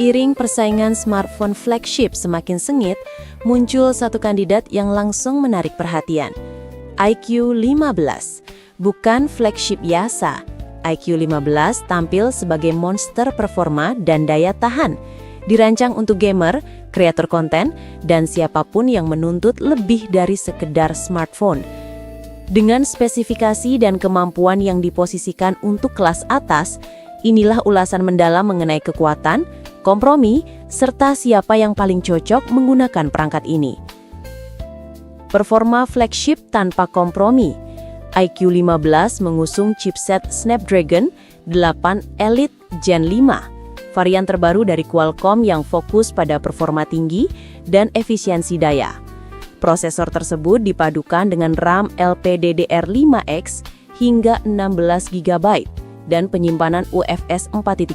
Seiring persaingan smartphone flagship semakin sengit, muncul satu kandidat yang langsung menarik perhatian. iQOO 15. Bukan flagship biasa. iQOO 15 tampil sebagai monster performa dan daya tahan. Dirancang untuk gamer, kreator konten, dan siapapun yang menuntut lebih dari sekedar smartphone. Dengan spesifikasi dan kemampuan yang diposisikan untuk kelas atas, inilah ulasan mendalam mengenai kekuatan, kompromi, serta siapa yang paling cocok menggunakan perangkat ini. Performa flagship tanpa kompromi. iQOO 15 mengusung chipset Snapdragon 8 Elite Gen 5, varian terbaru dari Qualcomm yang fokus pada performa tinggi dan efisiensi daya. Prosesor tersebut dipadukan dengan RAM LPDDR5X hingga 16 GB dan penyimpanan UFS 4.1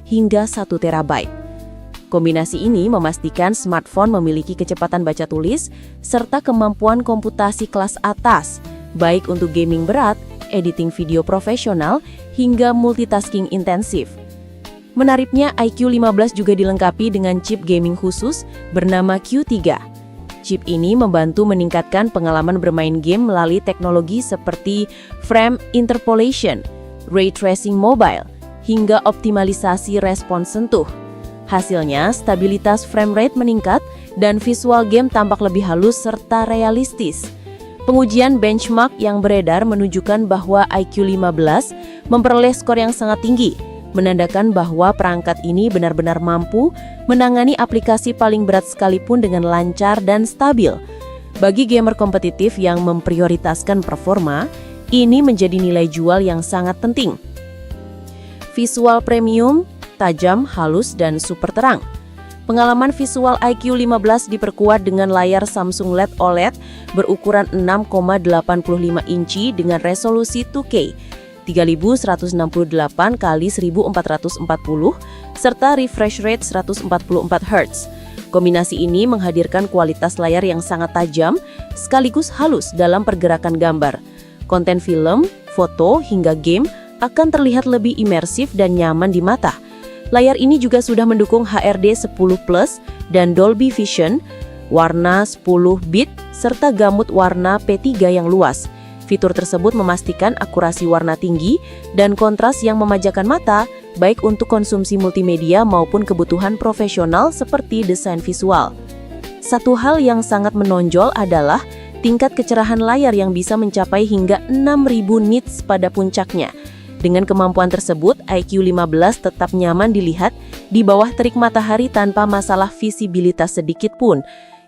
hingga 1 TB. Kombinasi ini memastikan smartphone memiliki kecepatan baca tulis serta kemampuan komputasi kelas atas, baik untuk gaming berat, editing video profesional, hingga multitasking intensif. Menariknya, iQOO 15 juga dilengkapi dengan chip gaming khusus bernama Q3. Chip ini membantu meningkatkan pengalaman bermain game melalui teknologi seperti frame interpolation, ray tracing mobile, hingga optimalisasi respons sentuh. Hasilnya, stabilitas frame rate meningkat dan visual game tampak lebih halus serta realistis. Pengujian benchmark yang beredar menunjukkan bahwa iQOO 15 memperoleh skor yang sangat tinggi, menandakan bahwa perangkat ini benar-benar mampu menangani aplikasi paling berat sekalipun dengan lancar dan stabil. Bagi gamer kompetitif yang memprioritaskan performa, ini menjadi nilai jual yang sangat penting. Visual premium, tajam, halus, dan super terang. Pengalaman visual iQOO 15 diperkuat dengan layar Samsung LED OLED berukuran 6,85 inci dengan resolusi 2K 3168 x 1440 serta refresh rate 144 Hz. Kombinasi ini menghadirkan kualitas layar yang sangat tajam sekaligus halus dalam pergerakan gambar. Konten film, foto, hingga game akan terlihat lebih imersif dan nyaman di mata. Layar ini juga sudah mendukung HRD 10+ dan Dolby Vision, warna 10 bit, serta gamut warna P3 yang luas. Fitur tersebut memastikan akurasi warna tinggi dan kontras yang memanjakan mata, baik untuk konsumsi multimedia maupun kebutuhan profesional seperti desain visual. Satu hal yang sangat menonjol adalah tingkat kecerahan layar yang bisa mencapai hingga 6000 nits pada puncaknya. Dengan kemampuan tersebut, iQOO 15 tetap nyaman dilihat di bawah terik matahari tanpa masalah visibilitas sedikit pun.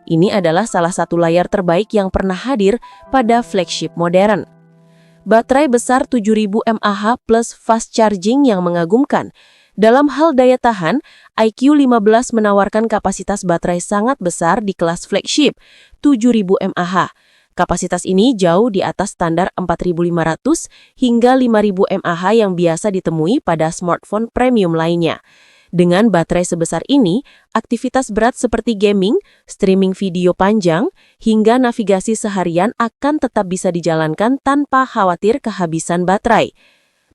Ini adalah salah satu layar terbaik yang pernah hadir pada flagship modern. Baterai besar 7000 mAh plus fast charging yang mengagumkan. Dalam hal daya tahan, iQOO 15 menawarkan kapasitas baterai sangat besar di kelas flagship, 7000 mAh. Kapasitas ini jauh di atas standar 4500 hingga 5000 mAh yang biasa ditemui pada smartphone premium lainnya. Dengan baterai sebesar ini, aktivitas berat seperti gaming, streaming video panjang, hingga navigasi seharian akan tetap bisa dijalankan tanpa khawatir kehabisan baterai.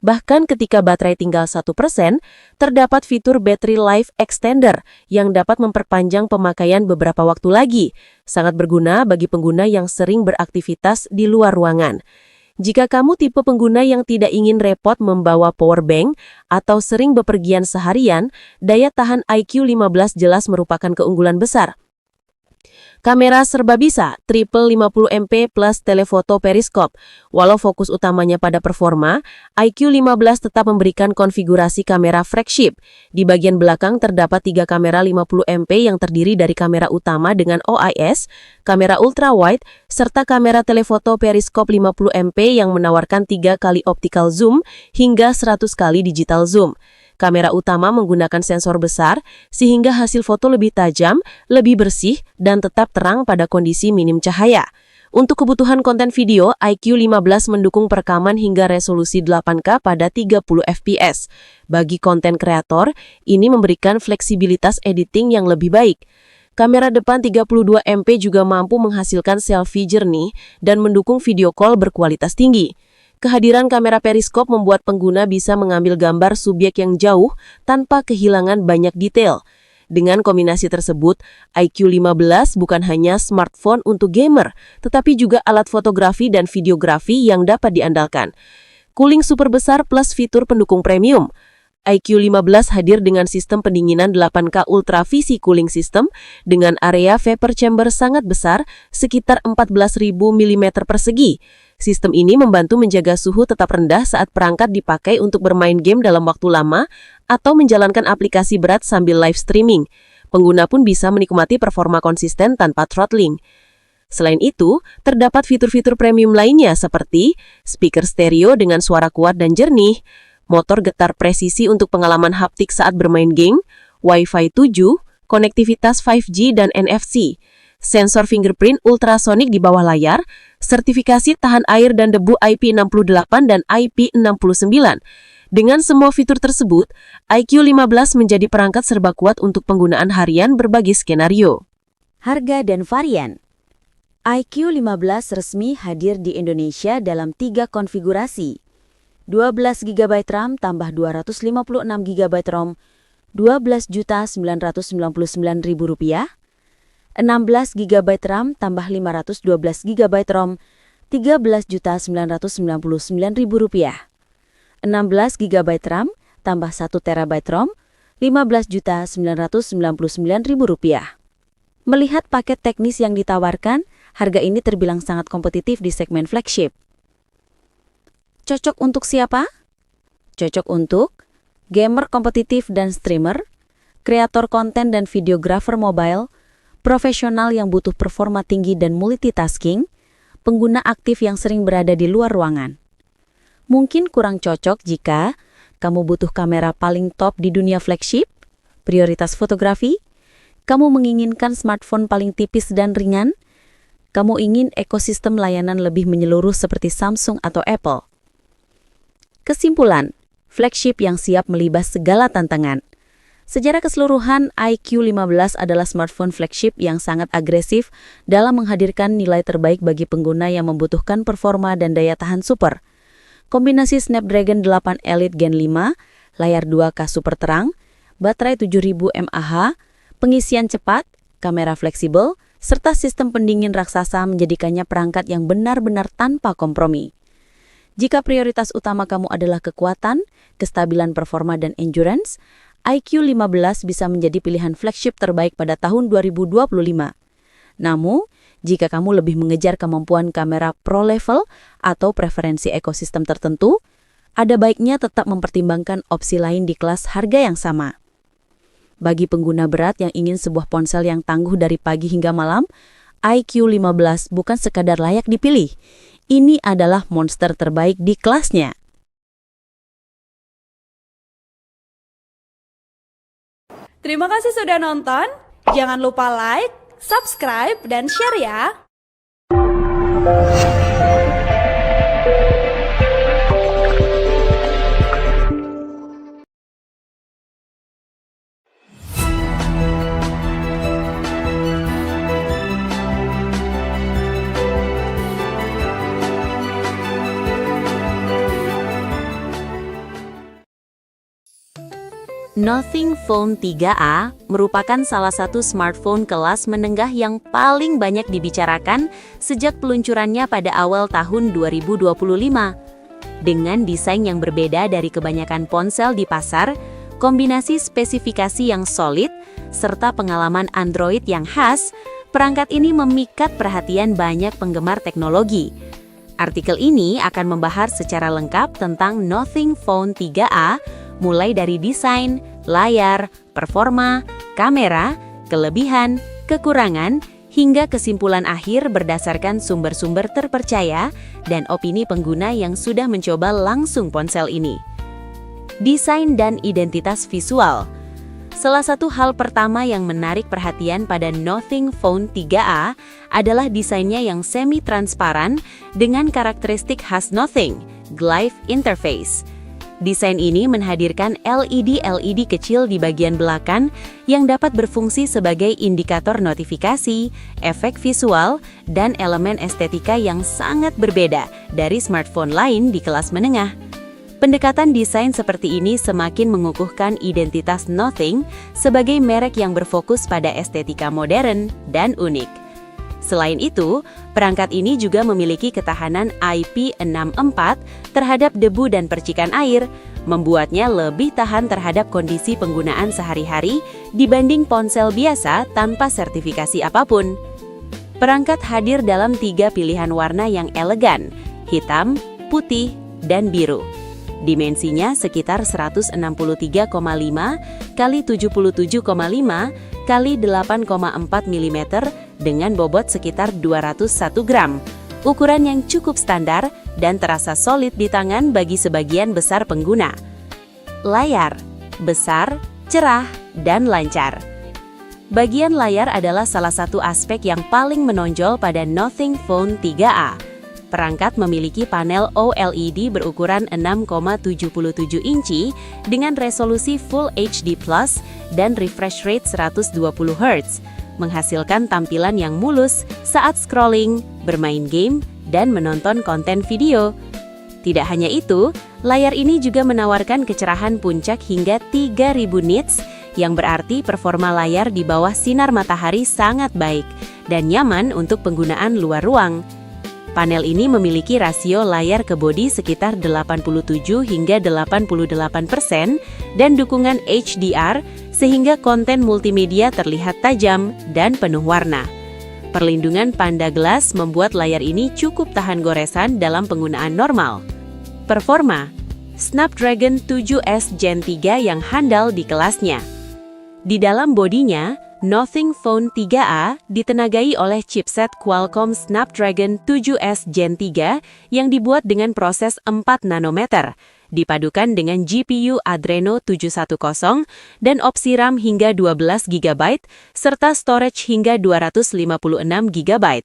Bahkan ketika baterai tinggal 1%, terdapat fitur Battery Life Extender yang dapat memperpanjang pemakaian beberapa waktu lagi. Sangat berguna bagi pengguna yang sering beraktivitas di luar ruangan. Jika kamu tipe pengguna yang tidak ingin repot membawa power bank atau sering bepergian seharian, daya tahan iQOO 15 jelas merupakan keunggulan besar. Kamera serba bisa, triple 50MP plus telefoto periskop. Walau fokus utamanya pada performa, iQOO 15 tetap memberikan konfigurasi kamera flagship. Di bagian belakang terdapat 3 kamera 50MP yang terdiri dari kamera utama dengan OIS, kamera ultrawide, serta kamera telefoto periskop 50MP yang menawarkan 3 kali optical zoom hingga 100 kali digital zoom. Kamera utama menggunakan sensor besar, sehingga hasil foto lebih tajam, lebih bersih, dan tetap terang pada kondisi minim cahaya. Untuk kebutuhan konten video, iQOO 15 mendukung perekaman hingga resolusi 8K pada 30 fps. Bagi konten kreator, ini memberikan fleksibilitas editing yang lebih baik. Kamera depan 32MP juga mampu menghasilkan selfie jernih dan mendukung video call berkualitas tinggi. Kehadiran kamera periskop membuat pengguna bisa mengambil gambar subjek yang jauh tanpa kehilangan banyak detail. Dengan kombinasi tersebut, iQ15 bukan hanya smartphone untuk gamer, tetapi juga alat fotografi dan videografi yang dapat diandalkan. Cooling super besar plus fitur pendukung premium. iQ15 hadir dengan sistem pendinginan 8K Ultra VC Cooling System dengan area vapor chamber sangat besar, sekitar 14.000 mm persegi. Sistem ini membantu menjaga suhu tetap rendah saat perangkat dipakai untuk bermain game dalam waktu lama atau menjalankan aplikasi berat sambil live streaming. Pengguna pun bisa menikmati performa konsisten tanpa throttling. Selain itu, terdapat fitur-fitur premium lainnya seperti speaker stereo dengan suara kuat dan jernih, motor getar presisi untuk pengalaman haptik saat bermain game, Wi-Fi 7, konektivitas 5G dan NFC, sensor fingerprint ultrasonic di bawah layar, sertifikasi tahan air dan debu IP68 dan IP69. Dengan semua fitur tersebut, iQ15 menjadi perangkat serba kuat untuk penggunaan harian berbagai skenario. Harga dan varian. iQ15 resmi hadir di Indonesia dalam 3 konfigurasi. 12 GB RAM tambah 256 GB ROM, Rp12.999.000, 16 GB RAM tambah 512 GB ROM, Rp13.999.000, 16 GB RAM tambah 1 TB ROM, Rp15.999.000. Melihat paket teknis yang ditawarkan, harga ini terbilang sangat kompetitif di segmen flagship. Cocok untuk siapa? Cocok untuk gamer kompetitif dan streamer, kreator konten dan videografer mobile, profesional yang butuh performa tinggi dan multitasking, pengguna aktif yang sering berada di luar ruangan. Mungkin kurang cocok jika kamu butuh kamera paling top di dunia flagship, prioritas fotografi, kamu menginginkan smartphone paling tipis dan ringan, kamu ingin ekosistem layanan lebih menyeluruh seperti Samsung atau Apple. Kesimpulan, flagship yang siap melibas segala tantangan. Secara keseluruhan, iQ15 adalah smartphone flagship yang sangat agresif dalam menghadirkan nilai terbaik bagi pengguna yang membutuhkan performa dan daya tahan super. Kombinasi Snapdragon 8 Elite Gen 5, layar 2K super terang, baterai 7000 mAh, pengisian cepat, kamera fleksibel, serta sistem pendingin raksasa menjadikannya perangkat yang benar-benar tanpa kompromi. Jika prioritas utama kamu adalah kekuatan, kestabilan performa dan endurance, iQ15 bisa menjadi pilihan flagship terbaik pada tahun 2025. Namun, jika kamu lebih mengejar kemampuan kamera pro level atau preferensi ekosistem tertentu, ada baiknya tetap mempertimbangkan opsi lain di kelas harga yang sama. Bagi pengguna berat yang ingin sebuah ponsel yang tangguh dari pagi hingga malam, iQ15 bukan sekadar layak dipilih. Ini adalah monster terbaik di kelasnya. Terima kasih sudah nonton. Jangan lupa like, subscribe, dan share ya. Nothing Phone 3A merupakan salah satu smartphone kelas menengah yang paling banyak dibicarakan sejak peluncurannya pada awal tahun 2025. Dengan desain yang berbeda dari kebanyakan ponsel di pasar, kombinasi spesifikasi yang solid, serta pengalaman Android yang khas, perangkat ini memikat perhatian banyak penggemar teknologi. Artikel ini akan membahas secara lengkap tentang Nothing Phone 3A, mulai dari desain, layar, performa, kamera, kelebihan, kekurangan, hingga kesimpulan akhir berdasarkan sumber-sumber terpercaya dan opini pengguna yang sudah mencoba langsung ponsel ini. Desain dan identitas visual. Salah satu hal pertama yang menarik perhatian pada Nothing Phone 3A adalah desainnya yang semi-transparan dengan karakteristik khas Nothing, Glyph Interface. Desain ini menghadirkan LED kecil di bagian belakang yang dapat berfungsi sebagai indikator notifikasi, efek visual, dan elemen estetika yang sangat berbeda dari smartphone lain di kelas menengah. Pendekatan desain seperti ini semakin mengukuhkan identitas Nothing sebagai merek yang berfokus pada estetika modern dan unik. Selain itu, perangkat ini juga memiliki ketahanan IP64 terhadap debu dan percikan air, membuatnya lebih tahan terhadap kondisi penggunaan sehari-hari dibanding ponsel biasa tanpa sertifikasi apapun. Perangkat hadir dalam 3 pilihan warna yang elegan, hitam, putih, dan biru. Dimensinya sekitar 163,5 x 77,5 x 8,4 mm dengan bobot sekitar 201 gram. Ukuran yang cukup standar dan terasa solid di tangan bagi sebagian besar pengguna. Layar besar, cerah, dan lancar. Bagian layar adalah salah satu aspek yang paling menonjol pada Nothing Phone 3a. Perangkat memiliki panel OLED berukuran 6,77 inci dengan resolusi Full HD Plus dan refresh rate 120 Hz, menghasilkan tampilan yang mulus saat scrolling, bermain game, dan menonton konten video. Tidak hanya itu, layar ini juga menawarkan kecerahan puncak hingga 3000 nits, yang berarti performa layar di bawah sinar matahari sangat baik dan nyaman untuk penggunaan luar ruang. Panel ini memiliki rasio layar ke bodi sekitar 87 hingga 88% dan dukungan HDR sehingga konten multimedia terlihat tajam dan penuh warna. Perlindungan Panda Glass membuat layar ini cukup tahan goresan dalam penggunaan normal. Performa Snapdragon 7S Gen 3 yang handal di kelasnya. Di dalam bodinya, Nothing Phone 3a ditenagai oleh chipset Qualcomm Snapdragon 7S Gen 3 yang dibuat dengan proses 4 nanometer, dipadukan dengan GPU Adreno 710 dan opsi RAM hingga 12 GB, serta storage hingga 256 GB.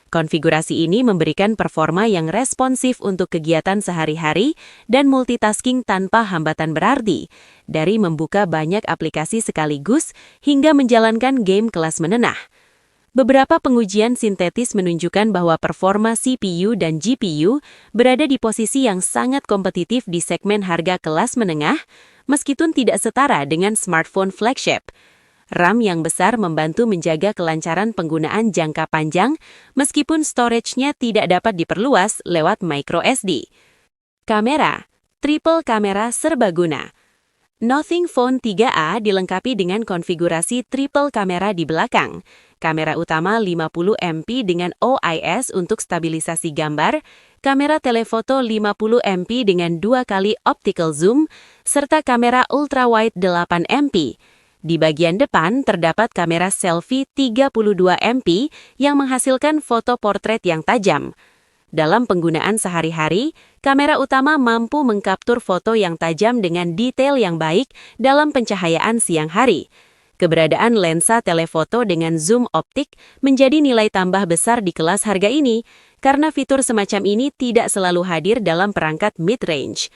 Konfigurasi ini memberikan performa yang responsif untuk kegiatan sehari-hari dan multitasking tanpa hambatan berarti, dari membuka banyak aplikasi sekaligus hingga menjalankan game kelas menengah. Beberapa pengujian sintetis menunjukkan bahwa performa CPU dan GPU berada di posisi yang sangat kompetitif di segmen harga kelas menengah, meskipun tidak setara dengan smartphone flagship. RAM yang besar membantu menjaga kelancaran penggunaan jangka panjang, meskipun storage-nya tidak dapat diperluas lewat microSD. Kamera, triple kamera serbaguna. Nothing Phone 3a dilengkapi dengan konfigurasi triple kamera di belakang. Kamera utama 50 MP dengan OIS untuk stabilisasi gambar, kamera telefoto 50 MP dengan 2 kali optical zoom, serta kamera ultrawide 8 MP. Di bagian depan terdapat kamera selfie 32 MP yang menghasilkan foto portret yang tajam. Dalam penggunaan sehari-hari, kamera utama mampu mengkaptur foto yang tajam dengan detail yang baik dalam pencahayaan siang hari. Keberadaan lensa telefoto dengan zoom optik menjadi nilai tambah besar di kelas harga ini, karena fitur semacam ini tidak selalu hadir dalam perangkat mid-range.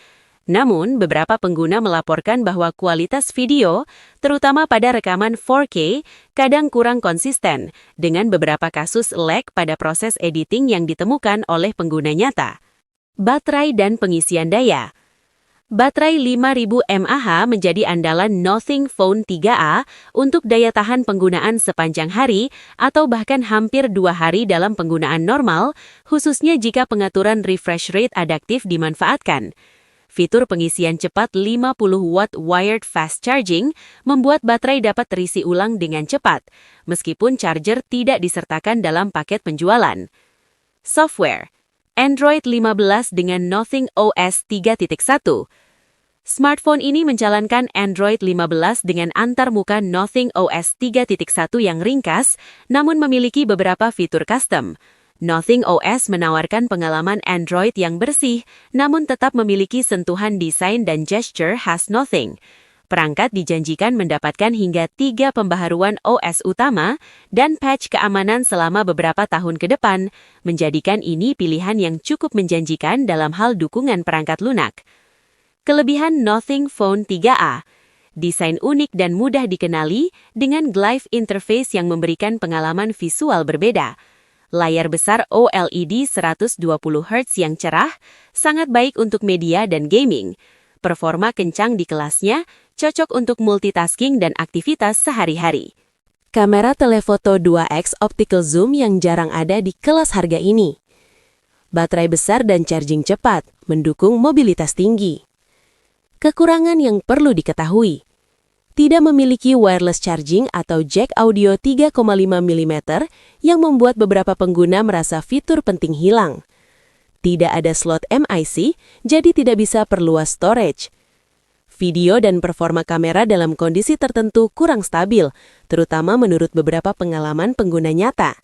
Namun, beberapa pengguna melaporkan bahwa kualitas video, terutama pada rekaman 4K, kadang kurang konsisten, dengan beberapa kasus lag pada proses editing yang ditemukan oleh pengguna nyata. Baterai dan pengisian daya. Baterai 5000 mAh menjadi andalan Nothing Phone 3a untuk daya tahan penggunaan sepanjang hari atau bahkan hampir 2 hari dalam penggunaan normal, khususnya jika pengaturan refresh rate adaptif dimanfaatkan. Fitur pengisian cepat 50 watt wired fast charging membuat baterai dapat terisi ulang dengan cepat, meskipun charger tidak disertakan dalam paket penjualan. Software Android 15 dengan Nothing OS 3.1. Smartphone ini menjalankan Android 15 dengan antarmuka Nothing OS 3.1 yang ringkas, namun memiliki beberapa fitur custom. Nothing OS menawarkan pengalaman Android yang bersih, namun tetap memiliki sentuhan desain dan gesture khas Nothing. Perangkat dijanjikan mendapatkan hingga 3 pembaharuan OS utama dan patch keamanan selama beberapa tahun ke depan, menjadikan ini pilihan yang cukup menjanjikan dalam hal dukungan perangkat lunak. Kelebihan Nothing Phone 3A. Desain unik dan mudah dikenali dengan Glyph interface yang memberikan pengalaman visual berbeda. Layar besar OLED 120 Hz yang cerah, sangat baik untuk media dan gaming. Performa kencang di kelasnya, cocok untuk multitasking dan aktivitas sehari-hari. Kamera telefoto 2x optical zoom yang jarang ada di kelas harga ini. Baterai besar dan charging cepat, mendukung mobilitas tinggi. Kekurangan yang perlu diketahui. Tidak memiliki wireless charging atau jack audio 3,5 mm yang membuat beberapa pengguna merasa fitur penting hilang. Tidak ada slot MIC, jadi tidak bisa perluas storage. Video dan performa kamera dalam kondisi tertentu kurang stabil, terutama menurut beberapa pengalaman pengguna nyata.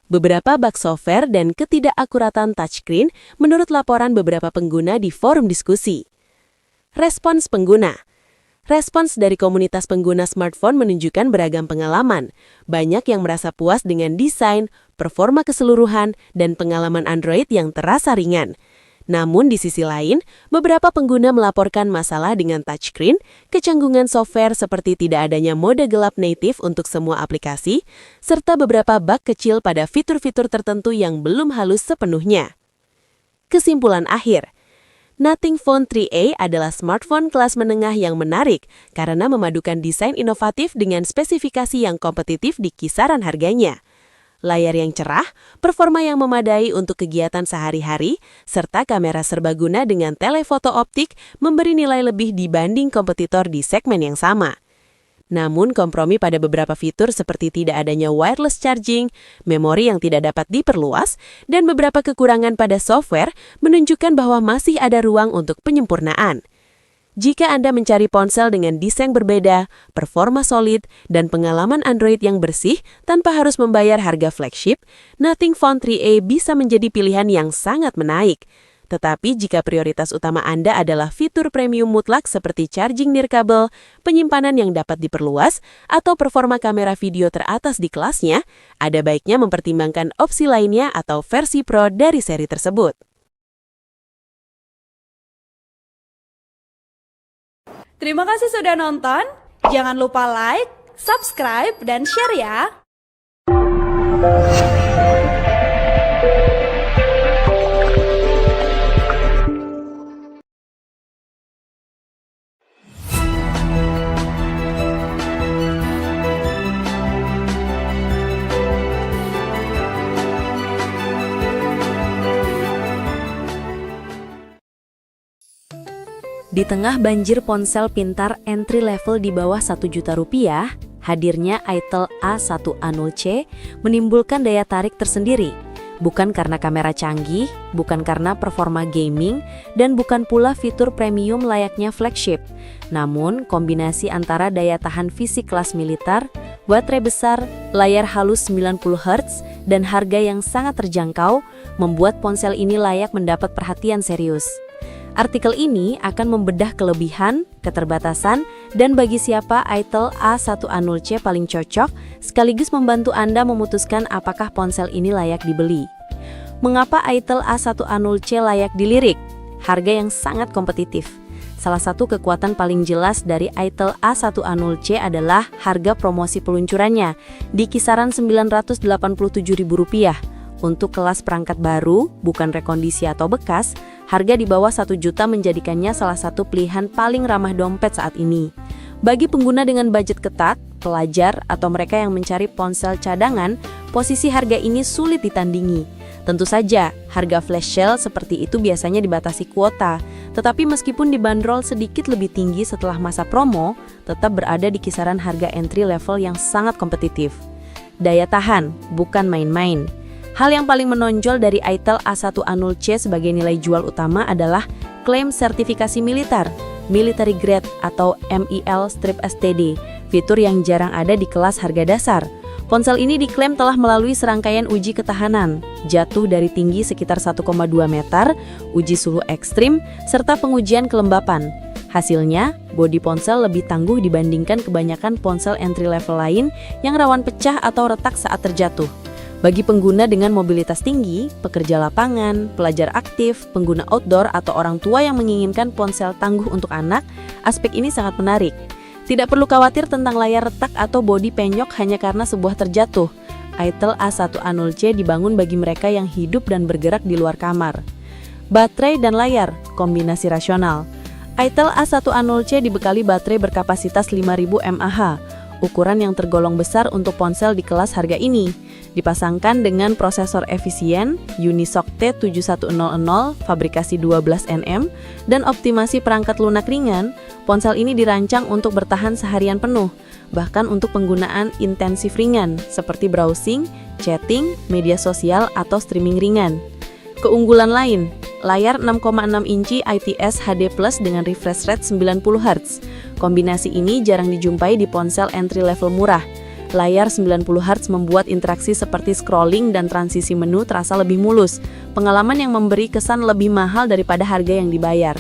Beberapa bug software dan ketidakakuratan touchscreen menurut laporan beberapa pengguna di forum diskusi. Respons pengguna. Respons dari komunitas pengguna smartphone menunjukkan beragam pengalaman. Banyak yang merasa puas dengan desain, performa keseluruhan, dan pengalaman Android yang terasa ringan. Namun di sisi lain, beberapa pengguna melaporkan masalah dengan touchscreen, kecanggungan software seperti tidak adanya mode gelap native untuk semua aplikasi, serta beberapa bug kecil pada fitur-fitur tertentu yang belum halus sepenuhnya. Kesimpulan akhir. Nothing Phone 3A adalah smartphone kelas menengah yang menarik karena memadukan desain inovatif dengan spesifikasi yang kompetitif di kisaran harganya. Layar yang cerah, performa yang memadai untuk kegiatan sehari-hari, serta kamera serbaguna dengan telefoto optik memberi nilai lebih dibanding kompetitor di segmen yang sama. Namun kompromi pada beberapa fitur seperti tidak adanya wireless charging, memori yang tidak dapat diperluas, dan beberapa kekurangan pada software menunjukkan bahwa masih ada ruang untuk penyempurnaan. Jika Anda mencari ponsel dengan desain berbeda, performa solid, dan pengalaman Android yang bersih tanpa harus membayar harga flagship, Nothing Phone 3A bisa menjadi pilihan yang sangat menaik. Tetapi jika prioritas utama Anda adalah fitur premium mutlak seperti charging nirkabel, penyimpanan yang dapat diperluas, atau performa kamera video teratas di kelasnya, ada baiknya mempertimbangkan opsi lainnya atau versi Pro dari seri tersebut. Terima kasih sudah nonton. Jangan lupa like, subscribe, dan share ya. Di tengah banjir ponsel pintar entry level di bawah 1 juta rupiah, hadirnya Itel A1A0C menimbulkan daya tarik tersendiri. Bukan karena kamera canggih, bukan karena performa gaming, dan bukan pula fitur premium layaknya flagship. Namun, kombinasi antara daya tahan fisik kelas militer, baterai besar, layar halus 90 Hz, dan harga yang sangat terjangkau membuat ponsel ini layak mendapat perhatian serius. Artikel ini akan membedah kelebihan, keterbatasan, dan bagi siapa Itel A1A0C paling cocok, sekaligus membantu Anda memutuskan apakah ponsel ini layak dibeli. Mengapa Itel A1A0C layak dilirik? Harga yang sangat kompetitif. Salah satu kekuatan paling jelas dari Itel A1A0C adalah harga promosi peluncurannya, di kisaran Rp987.000. Untuk kelas perangkat baru, bukan rekondisi atau bekas, harga di bawah 1 juta menjadikannya salah satu pilihan paling ramah dompet saat ini. Bagi pengguna dengan budget ketat, pelajar, atau mereka yang mencari ponsel cadangan, posisi harga ini sulit ditandingi. Tentu saja, harga flash sale seperti itu biasanya dibatasi kuota, tetapi meskipun dibanderol sedikit lebih tinggi setelah masa promo, tetap berada di kisaran harga entry level yang sangat kompetitif. Daya tahan, bukan main-main. Hal yang paling menonjol dari Itel A1A0C sebagai nilai jual utama adalah klaim sertifikasi militer, military grade atau MIL-STD, fitur yang jarang ada di kelas harga dasar. Ponsel ini diklaim telah melalui serangkaian uji ketahanan, jatuh dari tinggi sekitar 1,2 meter, uji suhu ekstrim, serta pengujian kelembapan. Hasilnya, bodi ponsel lebih tangguh dibandingkan kebanyakan ponsel entry level lain yang rawan pecah atau retak saat terjatuh. Bagi pengguna dengan mobilitas tinggi, pekerja lapangan, pelajar aktif, pengguna outdoor, atau orang tua yang menginginkan ponsel tangguh untuk anak, aspek ini sangat menarik. Tidak perlu khawatir tentang layar retak atau bodi penyok hanya karena sebuah terjatuh. Itel A1A0C dibangun bagi mereka yang hidup dan bergerak di luar kamar. Baterai dan layar, kombinasi rasional. Itel A1A0C dibekali baterai berkapasitas 5000 mAh, ukuran yang tergolong besar untuk ponsel di kelas harga ini. Dipasangkan dengan prosesor efisien Unisoc T7100 fabrikasi 12 nm dan optimasi perangkat lunak ringan, ponsel ini dirancang untuk bertahan seharian penuh, bahkan untuk penggunaan intensif ringan seperti browsing, chatting, media sosial, atau streaming ringan. Keunggulan lain, layar 6,6 inci IPS HD+ dengan refresh rate 90 Hz. Kombinasi ini jarang dijumpai di ponsel entry level murah. Layar 90 Hz membuat interaksi seperti scrolling dan transisi menu terasa lebih mulus, pengalaman yang memberi kesan lebih mahal daripada harga yang dibayar.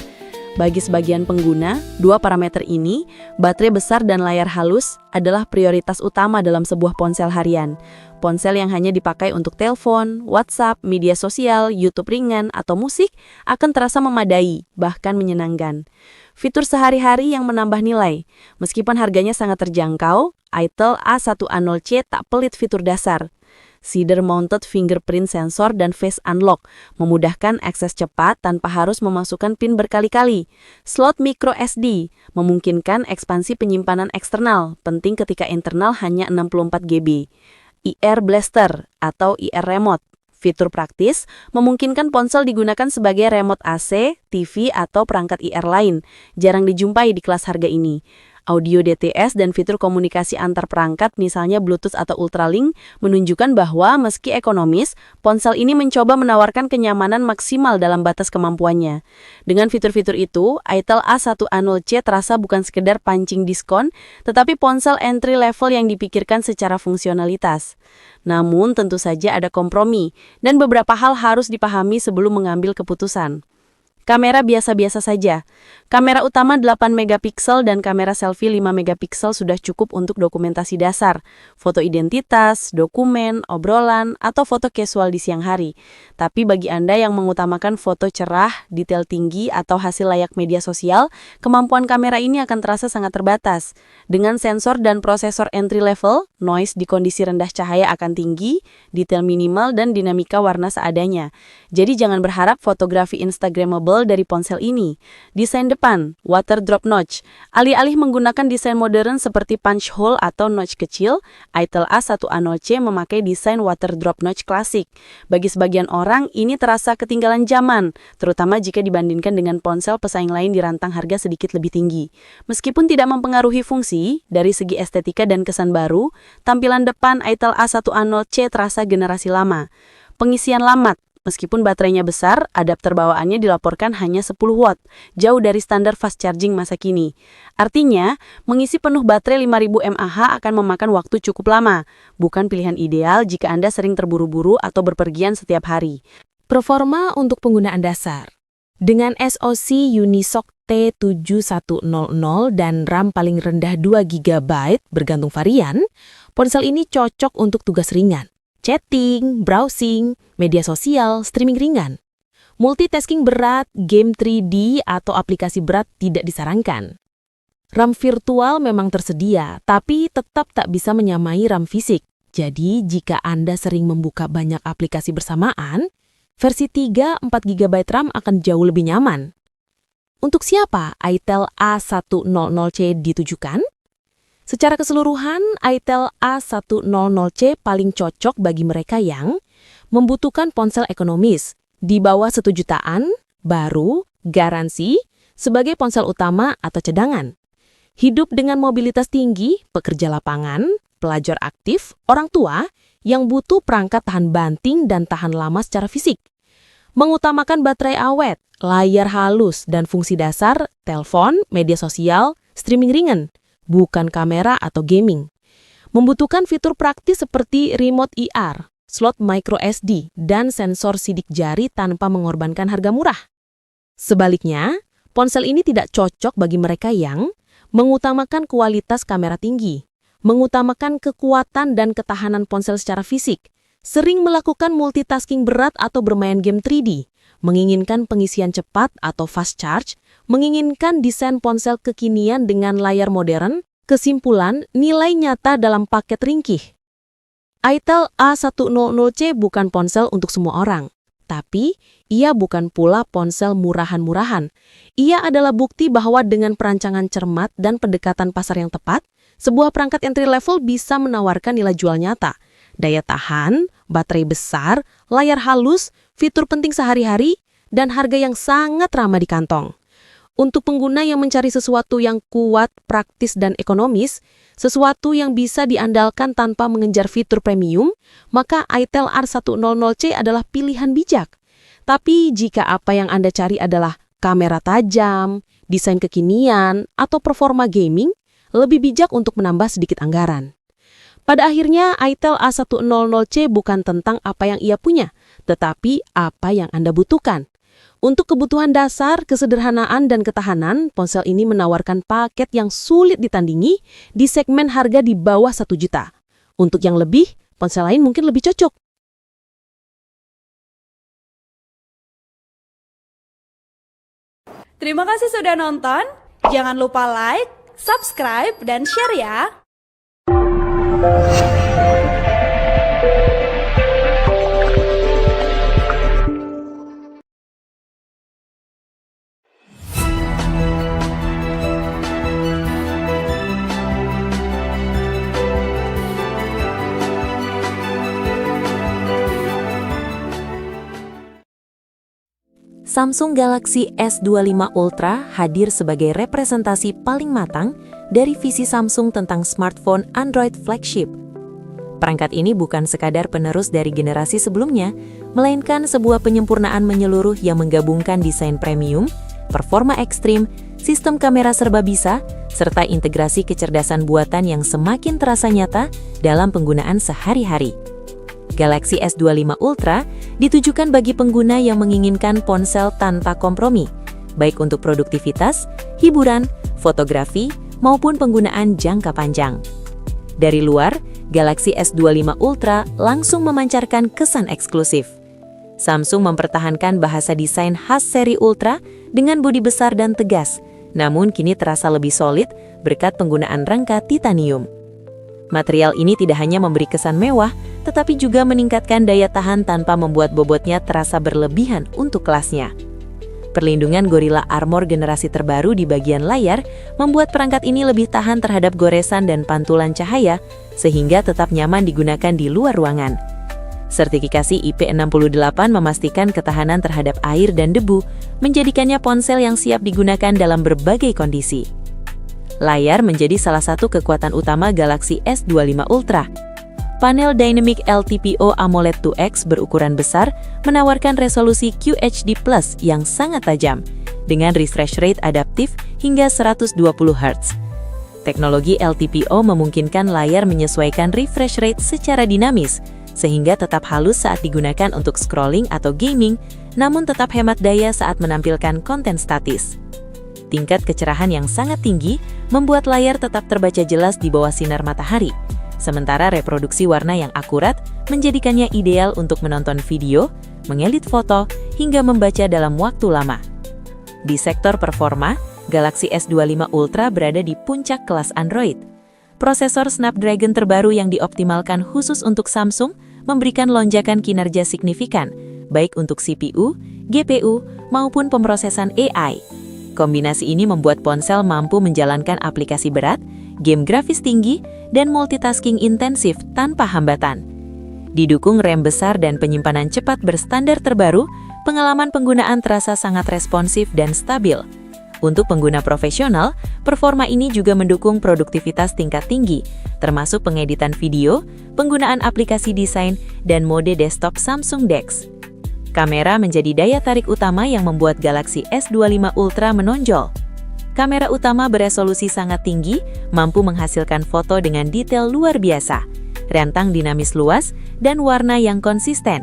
Bagi sebagian pengguna, dua parameter ini, baterai besar dan layar halus, adalah prioritas utama dalam sebuah ponsel harian. Ponsel yang hanya dipakai untuk telepon, WhatsApp, media sosial, YouTube ringan, atau musik akan terasa memadai, bahkan menyenangkan. Fitur sehari-hari yang menambah nilai. Meskipun harganya sangat terjangkau, Itel A1A0C tak pelit fitur dasar. Cedar-mounted fingerprint sensor dan face unlock memudahkan akses cepat tanpa harus memasukkan PIN berkali-kali. Slot micro SD memungkinkan ekspansi penyimpanan eksternal, penting ketika internal hanya 64 GB. IR Blaster atau IR Remote. Fitur praktis memungkinkan ponsel digunakan sebagai remote AC, TV, atau perangkat IR lain. Jarang dijumpai di kelas harga ini. Audio DTS dan fitur komunikasi antar perangkat misalnya Bluetooth atau Ultralink menunjukkan bahwa meski ekonomis, ponsel ini mencoba menawarkan kenyamanan maksimal dalam batas kemampuannya. Dengan fitur-fitur itu, Itel A1A0C terasa bukan sekedar pancing diskon, tetapi ponsel entry level yang dipikirkan secara fungsionalitas. Namun tentu saja ada kompromi, dan beberapa hal harus dipahami sebelum mengambil keputusan. Kamera biasa-biasa saja. Kamera utama 8 megapiksel dan kamera selfie 5 megapiksel sudah cukup untuk dokumentasi dasar, foto identitas, dokumen, obrolan, atau foto casual di siang hari. Tapi bagi Anda yang mengutamakan foto cerah, detail tinggi, atau hasil layak media sosial, kemampuan kamera ini akan terasa sangat terbatas. Dengan sensor dan prosesor entry level, noise di kondisi rendah cahaya akan tinggi, detail minimal, dan dinamika warna seadanya. Jadi jangan berharap fotografi Instagramable dari ponsel ini. Desain depan, water drop notch. Alih-alih menggunakan desain modern seperti punch hole atau notch kecil, Itel A1A0C memakai desain water drop notch klasik. Bagi sebagian orang, ini terasa ketinggalan zaman, terutama jika dibandingkan dengan ponsel pesaing lain di rantang harga sedikit lebih tinggi. Meskipun tidak mempengaruhi fungsi, dari segi estetika dan kesan baru, tampilan depan Itel A1A0C terasa generasi lama. Pengisian lambat. Meskipun baterainya besar, adapter bawaannya dilaporkan hanya 10 watt, jauh dari standar fast charging masa kini. Artinya, mengisi penuh baterai 5000 mAh akan memakan waktu cukup lama, bukan pilihan ideal jika Anda sering terburu-buru atau berpergian setiap hari. Performa untuk penggunaan dasar. Dengan SoC Unisoc T7100 dan RAM paling rendah 2 GB bergantung varian, ponsel ini cocok untuk tugas ringan. Chatting, browsing, media sosial, streaming ringan. Multitasking berat, game 3D, atau aplikasi berat tidak disarankan. RAM virtual memang tersedia, tapi tetap tak bisa menyamai RAM fisik. Jadi, jika Anda sering membuka banyak aplikasi bersamaan, versi 3-4 GB RAM akan jauh lebih nyaman. Untuk siapa Itel A100C ditujukan? Secara keseluruhan, Itel A100C paling cocok bagi mereka yang membutuhkan ponsel ekonomis, di bawah 1 jutaan, baru, garansi, sebagai ponsel utama atau cadangan. Hidup dengan mobilitas tinggi, pekerja lapangan, pelajar aktif, orang tua, yang butuh perangkat tahan banting dan tahan lama secara fisik. Mengutamakan baterai awet, layar halus, dan fungsi dasar, telepon, media sosial, streaming ringan, bukan kamera atau gaming. Membutuhkan fitur praktis seperti remote IR, slot micro SD, dan sensor sidik jari tanpa mengorbankan harga murah. Sebaliknya, ponsel ini tidak cocok bagi mereka yang mengutamakan kualitas kamera tinggi, mengutamakan kekuatan dan ketahanan ponsel secara fisik, sering melakukan multitasking berat atau bermain game 3D, menginginkan pengisian cepat atau fast charge, menginginkan desain ponsel kekinian dengan layar modern, kesimpulan nilai nyata dalam paket ringkih. Itel A100C bukan ponsel untuk semua orang. Tapi, ia bukan pula ponsel murahan-murahan. Ia adalah bukti bahwa dengan perancangan cermat dan pendekatan pasar yang tepat, sebuah perangkat entry level bisa menawarkan nilai jual nyata. Daya tahan, baterai besar, layar halus, fitur penting sehari-hari, dan harga yang sangat ramah di kantong. Untuk pengguna yang mencari sesuatu yang kuat, praktis, dan ekonomis, sesuatu yang bisa diandalkan tanpa mengejar fitur premium, maka Itel A100C adalah pilihan bijak. Tapi jika apa yang Anda cari adalah kamera tajam, desain kekinian, atau performa gaming, lebih bijak untuk menambah sedikit anggaran. Pada akhirnya, Itel A100C bukan tentang apa yang ia punya, tetapi apa yang Anda butuhkan. Untuk kebutuhan dasar, kesederhanaan, dan ketahanan, ponsel ini menawarkan paket yang sulit ditandingi di segmen harga di bawah 1 juta. Untuk yang lebih, ponsel lain mungkin lebih cocok. Terima kasih sudah nonton. Jangan lupa like, subscribe, dan share ya. Samsung Galaxy S25 Ultra hadir sebagai representasi paling matang dari visi Samsung tentang smartphone Android flagship. Perangkat ini bukan sekadar penerus dari generasi sebelumnya, melainkan sebuah penyempurnaan menyeluruh yang menggabungkan desain premium, performa ekstrim, sistem kamera serba bisa, serta integrasi kecerdasan buatan yang semakin terasa nyata dalam penggunaan sehari-hari. Galaxy S25 Ultra ditujukan bagi pengguna yang menginginkan ponsel tanpa kompromi, baik untuk produktivitas, hiburan, fotografi, maupun penggunaan jangka panjang. Dari luar, Galaxy S25 Ultra langsung memancarkan kesan eksklusif. Samsung mempertahankan bahasa desain khas seri Ultra dengan bodi besar dan tegas, namun kini terasa lebih solid berkat penggunaan rangka titanium. Material ini tidak hanya memberi kesan mewah, tetapi juga meningkatkan daya tahan tanpa membuat bobotnya terasa berlebihan untuk kelasnya. Perlindungan Gorilla Armor generasi terbaru di bagian layar membuat perangkat ini lebih tahan terhadap goresan dan pantulan cahaya, sehingga tetap nyaman digunakan di luar ruangan. Sertifikasi IP68 memastikan ketahanan terhadap air dan debu, menjadikannya ponsel yang siap digunakan dalam berbagai kondisi. Layar menjadi salah satu kekuatan utama Galaxy S25 Ultra. Panel Dynamic LTPO AMOLED 2X berukuran besar menawarkan resolusi QHD+ yang sangat tajam, dengan refresh rate adaptif hingga 120 Hz. Teknologi LTPO memungkinkan layar menyesuaikan refresh rate secara dinamis, sehingga tetap halus saat digunakan untuk scrolling atau gaming, namun tetap hemat daya saat menampilkan konten statis. Tingkat kecerahan yang sangat tinggi membuat layar tetap terbaca jelas di bawah sinar matahari, sementara reproduksi warna yang akurat menjadikannya ideal untuk menonton video, mengedit foto, hingga membaca dalam waktu lama. Di sektor performa, Galaxy S25 Ultra berada di puncak kelas Android. Prosesor Snapdragon terbaru yang dioptimalkan khusus untuk Samsung memberikan lonjakan kinerja signifikan, baik untuk CPU, GPU, maupun pemrosesan AI. Kombinasi ini membuat ponsel mampu menjalankan aplikasi berat, game grafis tinggi, dan multitasking intensif tanpa hambatan. Didukung RAM besar dan penyimpanan cepat berstandar terbaru, pengalaman penggunaan terasa sangat responsif dan stabil. Untuk pengguna profesional, performa ini juga mendukung produktivitas tingkat tinggi, termasuk pengeditan video, penggunaan aplikasi desain, dan mode desktop Samsung DeX. Kamera menjadi daya tarik utama yang membuat Galaxy S25 Ultra menonjol. Kamera utama beresolusi sangat tinggi, mampu menghasilkan foto dengan detail luar biasa, rentang dinamis luas, dan warna yang konsisten.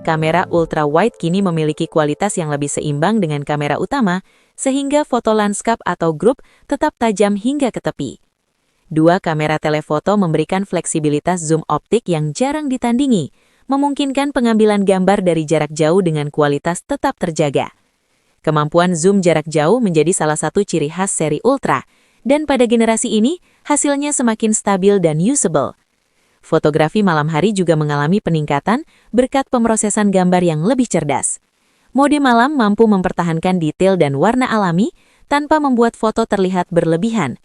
Kamera ultra wide kini memiliki kualitas yang lebih seimbang dengan kamera utama, sehingga foto lanskap atau grup tetap tajam hingga ke tepi. Dua kamera telefoto memberikan fleksibilitas zoom optik yang jarang ditandingi, memungkinkan pengambilan gambar dari jarak jauh dengan kualitas tetap terjaga. Kemampuan zoom jarak jauh menjadi salah satu ciri khas seri Ultra, dan pada generasi ini, hasilnya semakin stabil dan usable. Fotografi malam hari juga mengalami peningkatan berkat pemrosesan gambar yang lebih cerdas. Mode malam mampu mempertahankan detail dan warna alami tanpa membuat foto terlihat berlebihan.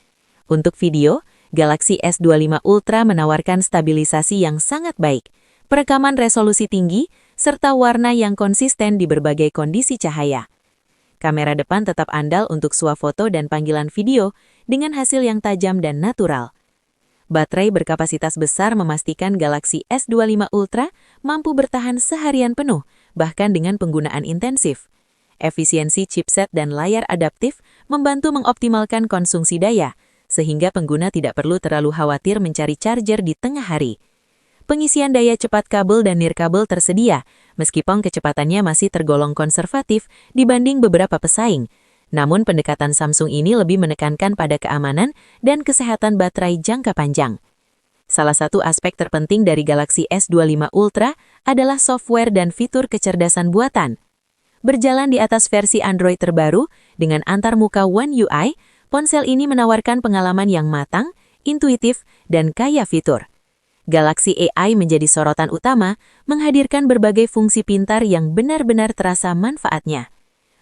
Untuk video, Galaxy S25 Ultra menawarkan stabilisasi yang sangat baik, perekaman resolusi tinggi, serta warna yang konsisten di berbagai kondisi cahaya. Kamera depan tetap andal untuk swafoto dan panggilan video dengan hasil yang tajam dan natural. Baterai berkapasitas besar memastikan Galaxy S25 Ultra mampu bertahan seharian penuh, bahkan dengan penggunaan intensif. Efisiensi chipset dan layar adaptif membantu mengoptimalkan konsumsi daya, sehingga pengguna tidak perlu terlalu khawatir mencari charger di tengah hari. Pengisian daya cepat kabel dan nirkabel tersedia, meskipun kecepatannya masih tergolong konservatif dibanding beberapa pesaing. Namun pendekatan Samsung ini lebih menekankan pada keamanan dan kesehatan baterai jangka panjang. Salah satu aspek terpenting dari Galaxy S25 Ultra adalah software dan fitur kecerdasan buatan. Berjalan di atas versi Android terbaru, dengan antarmuka One UI, ponsel ini menawarkan pengalaman yang matang, intuitif, dan kaya fitur. Galaxy AI menjadi sorotan utama, menghadirkan berbagai fungsi pintar yang benar-benar terasa manfaatnya.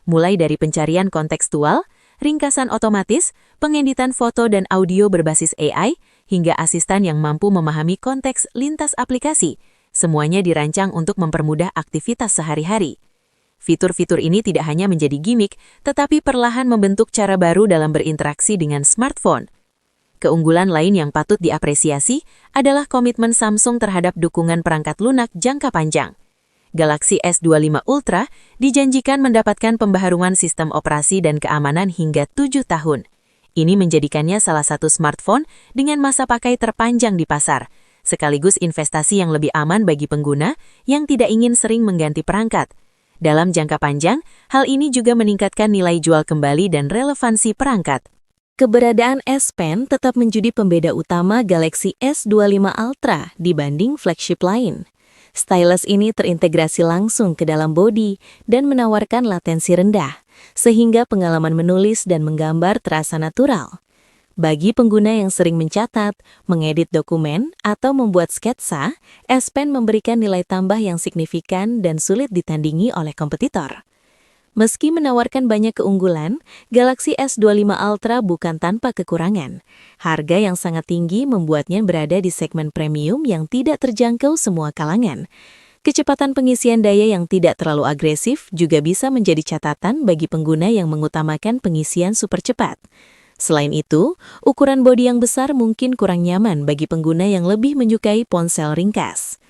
Mulai dari pencarian kontekstual, ringkasan otomatis, pengeditan foto dan audio berbasis AI, hingga asistan yang mampu memahami konteks lintas aplikasi, semuanya dirancang untuk mempermudah aktivitas sehari-hari. Fitur-fitur ini tidak hanya menjadi gimmick, tetapi perlahan membentuk cara baru dalam berinteraksi dengan smartphone. Keunggulan lain yang patut diapresiasi adalah komitmen Samsung terhadap dukungan perangkat lunak jangka panjang. Galaxy S25 Ultra dijanjikan mendapatkan pembaharuan sistem operasi dan keamanan hingga 7 tahun. Ini menjadikannya salah satu smartphone dengan masa pakai terpanjang di pasar, sekaligus investasi yang lebih aman bagi pengguna yang tidak ingin sering mengganti perangkat. Dalam jangka panjang, hal ini juga meningkatkan nilai jual kembali dan relevansi perangkat. Keberadaan S Pen tetap menjadi pembeda utama Galaxy S25 Ultra dibanding flagship lain. Stylus ini terintegrasi langsung ke dalam bodi dan menawarkan latensi rendah, sehingga pengalaman menulis dan menggambar terasa natural. Bagi pengguna yang sering mencatat, mengedit dokumen, atau membuat sketsa, S Pen memberikan nilai tambah yang signifikan dan sulit ditandingi oleh kompetitor. Meski menawarkan banyak keunggulan, Galaxy S25 Ultra bukan tanpa kekurangan. Harga yang sangat tinggi membuatnya berada di segmen premium yang tidak terjangkau semua kalangan. Kecepatan pengisian daya yang tidak terlalu agresif juga bisa menjadi catatan bagi pengguna yang mengutamakan pengisian super cepat. Selain itu, ukuran bodi yang besar mungkin kurang nyaman bagi pengguna yang lebih menyukai ponsel ringkas.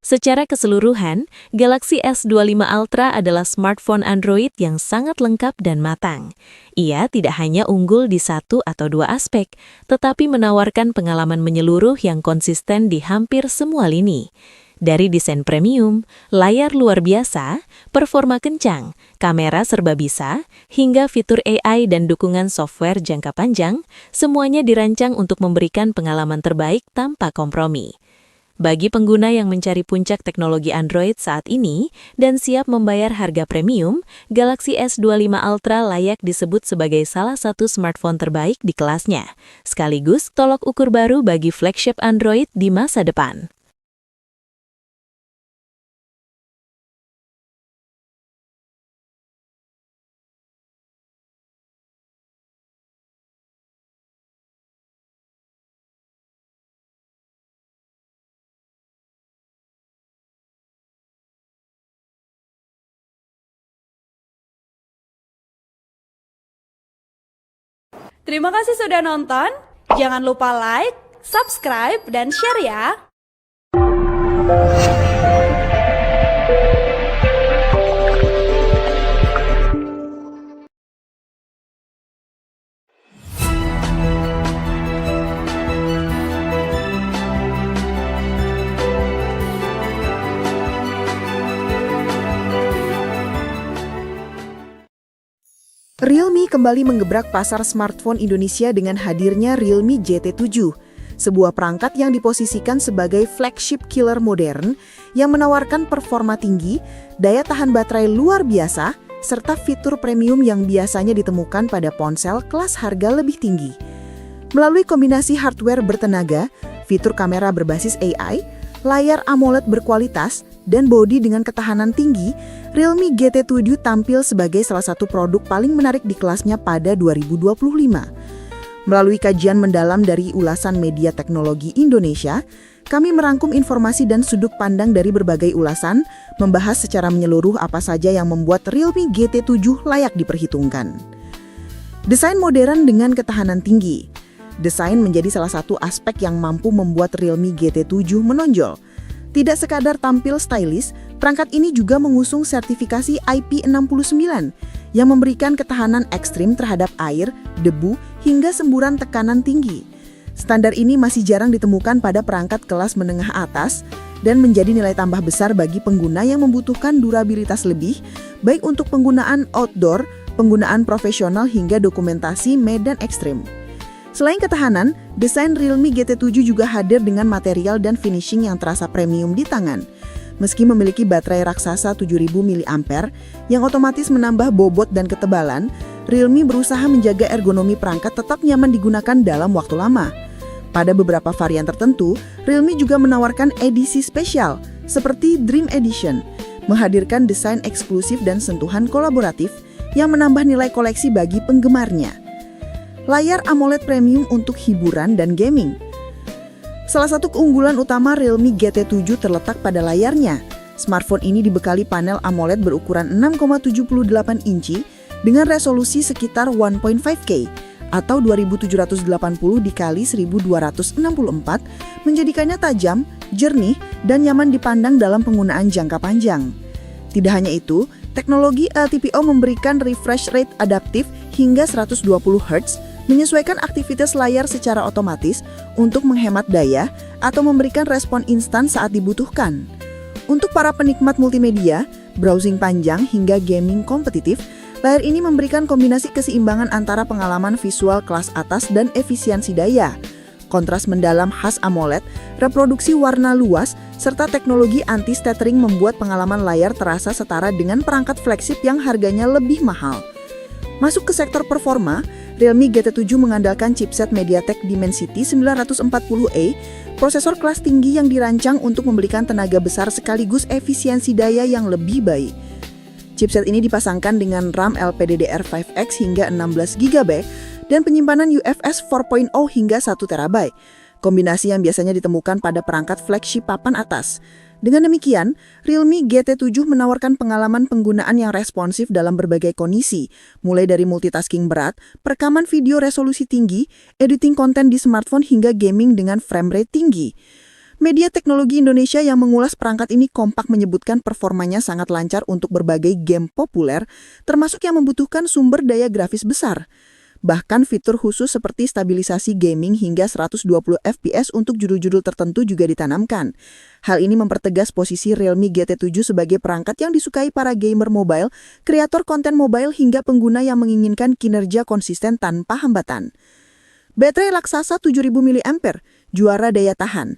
Secara keseluruhan, Galaxy S25 Ultra adalah smartphone Android yang sangat lengkap dan matang. Ia tidak hanya unggul di satu atau dua aspek, tetapi menawarkan pengalaman menyeluruh yang konsisten di hampir semua lini. Dari desain premium, layar luar biasa, performa kencang, kamera serba bisa, hingga fitur AI dan dukungan software jangka panjang, semuanya dirancang untuk memberikan pengalaman terbaik tanpa kompromi. Bagi pengguna yang mencari puncak teknologi Android saat ini dan siap membayar harga premium, Galaxy S25 Ultra layak disebut sebagai salah satu smartphone terbaik di kelasnya, sekaligus tolok ukur baru bagi flagship Android di masa depan. Terima kasih sudah nonton. Jangan lupa like, subscribe, dan share ya. Realme kembali menggebrak pasar smartphone Indonesia dengan hadirnya Realme GT7. sebuah perangkat yang diposisikan sebagai flagship killer modern yang menawarkan performa tinggi, daya tahan baterai luar biasa, serta fitur premium yang biasanya ditemukan pada ponsel kelas harga lebih tinggi. Melalui kombinasi hardware bertenaga, fitur kamera berbasis AI, layar AMOLED berkualitas, dan bodi dengan ketahanan tinggi, Realme GT7 tampil sebagai salah satu produk paling menarik di kelasnya pada 2025. Melalui kajian mendalam dari ulasan media teknologi Indonesia, kami merangkum informasi dan sudut pandang dari berbagai ulasan, membahas secara menyeluruh apa saja yang membuat Realme GT7 layak diperhitungkan. Desain modern dengan ketahanan tinggi. Desain menjadi salah satu aspek yang mampu membuat Realme GT7 menonjol. Tidak sekadar tampil stylish, perangkat ini juga mengusung sertifikasi IP69 yang memberikan ketahanan ekstrim terhadap air, debu, hingga semburan tekanan tinggi. Standar ini masih jarang ditemukan pada perangkat kelas menengah atas dan menjadi nilai tambah besar bagi pengguna yang membutuhkan durabilitas lebih, baik untuk penggunaan outdoor, penggunaan profesional hingga dokumentasi medan ekstrim. Selain ketahanan, desain Realme GT7 juga hadir dengan material dan finishing yang terasa premium di tangan. Meski memiliki baterai raksasa 7000 mAh yang otomatis menambah bobot dan ketebalan, Realme berusaha menjaga ergonomi perangkat tetap nyaman digunakan dalam waktu lama. Pada beberapa varian tertentu, Realme juga menawarkan edisi spesial seperti Dream Edition, menghadirkan desain eksklusif dan sentuhan kolaboratif yang menambah nilai koleksi bagi penggemarnya. Layar AMOLED premium untuk hiburan dan gaming. Salah satu keunggulan utama Realme GT7 terletak pada layarnya. Smartphone ini dibekali panel AMOLED berukuran 6,78 inci dengan resolusi sekitar 1.5K atau 2780 dikali 1264, menjadikannya tajam, jernih, dan nyaman dipandang dalam penggunaan jangka panjang. Tidak hanya itu, teknologi LTPO memberikan refresh rate adaptif hingga 120 Hz, menyesuaikan aktivitas layar secara otomatis untuk menghemat daya atau memberikan respon instan saat dibutuhkan. Untuk para penikmat multimedia, browsing panjang hingga gaming kompetitif, layar ini memberikan kombinasi keseimbangan antara pengalaman visual kelas atas dan efisiensi daya. Kontras mendalam khas AMOLED, reproduksi warna luas, serta teknologi anti-stuttering membuat pengalaman layar terasa setara dengan perangkat flagship yang harganya lebih mahal. Masuk ke sektor performa, Realme GT7 mengandalkan chipset MediaTek Dimensity 940A, prosesor kelas tinggi yang dirancang untuk memberikan tenaga besar sekaligus efisiensi daya yang lebih baik. Chipset ini dipasangkan dengan RAM LPDDR5X hingga 16GB dan penyimpanan UFS 4.0 hingga 1TB, kombinasi yang biasanya ditemukan pada perangkat flagship papan atas. Dengan demikian, Realme GT7 menawarkan pengalaman penggunaan yang responsif dalam berbagai kondisi, mulai dari multitasking berat, perekaman video resolusi tinggi, editing konten di smartphone hingga gaming dengan frame rate tinggi. Media Teknologi Indonesia yang mengulas perangkat ini kompak menyebutkan performanya sangat lancar untuk berbagai game populer, termasuk yang membutuhkan sumber daya grafis besar. Bahkan fitur khusus seperti stabilisasi gaming hingga 120 fps untuk judul-judul tertentu juga ditanamkan. Hal ini mempertegas posisi Realme GT7 sebagai perangkat yang disukai para gamer mobile, kreator konten mobile hingga pengguna yang menginginkan kinerja konsisten tanpa hambatan. Baterai raksasa 7000 mAh, juara daya tahan.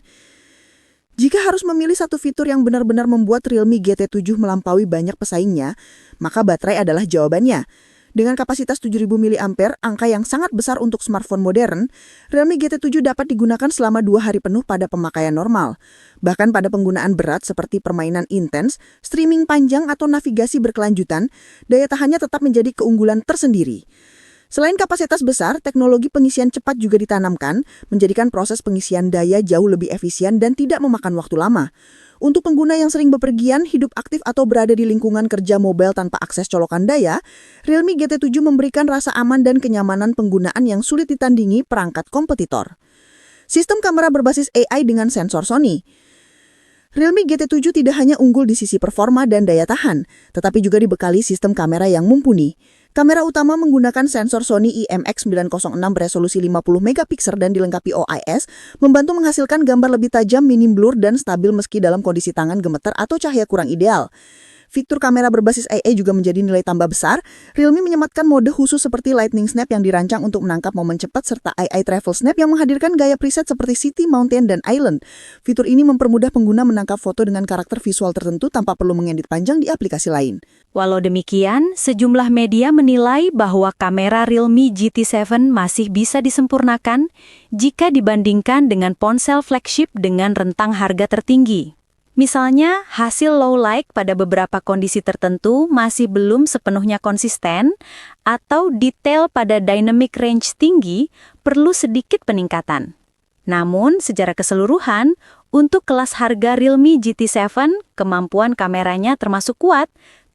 Jika harus memilih satu fitur yang benar-benar membuat Realme GT7 melampaui banyak pesaingnya, maka baterai adalah jawabannya. Dengan kapasitas 7000 mAh, angka yang sangat besar untuk smartphone modern, Realme GT7 dapat digunakan selama 2 hari penuh pada pemakaian normal. Bahkan pada penggunaan berat seperti permainan intens, streaming panjang atau navigasi berkelanjutan, daya tahannya tetap menjadi keunggulan tersendiri. Selain kapasitas besar, teknologi pengisian cepat juga ditanamkan, menjadikan proses pengisian daya jauh lebih efisien dan tidak memakan waktu lama. Untuk pengguna yang sering bepergian, hidup aktif atau berada di lingkungan kerja mobile tanpa akses colokan daya, Realme GT7 memberikan rasa aman dan kenyamanan penggunaan yang sulit ditandingi perangkat kompetitor. Sistem kamera berbasis AI dengan sensor Sony. Realme GT7 tidak hanya unggul di sisi performa dan daya tahan, tetapi juga dibekali sistem kamera yang mumpuni. Kamera utama menggunakan sensor Sony IMX906 beresolusi 50MP dan dilengkapi OIS, membantu menghasilkan gambar lebih tajam, minim blur, dan stabil meski dalam kondisi tangan gemeter atau cahaya kurang ideal. Fitur kamera berbasis AI juga menjadi nilai tambah besar. Realme menyematkan mode khusus seperti Lightning Snap yang dirancang untuk menangkap momen cepat serta AI Travel Snap yang menghadirkan gaya preset seperti City, Mountain, dan Island. Fitur ini mempermudah pengguna menangkap foto dengan karakter visual tertentu tanpa perlu mengedit panjang di aplikasi lain. Walau demikian, sejumlah media menilai bahwa kamera Realme GT7 masih bisa disempurnakan jika dibandingkan dengan ponsel flagship dengan rentang harga tertinggi. Misalnya, hasil low light pada beberapa kondisi tertentu masih belum sepenuhnya konsisten, atau detail pada dynamic range tinggi perlu sedikit peningkatan. Namun, secara keseluruhan, untuk kelas harga Realme GT7, kemampuan kameranya termasuk kuat,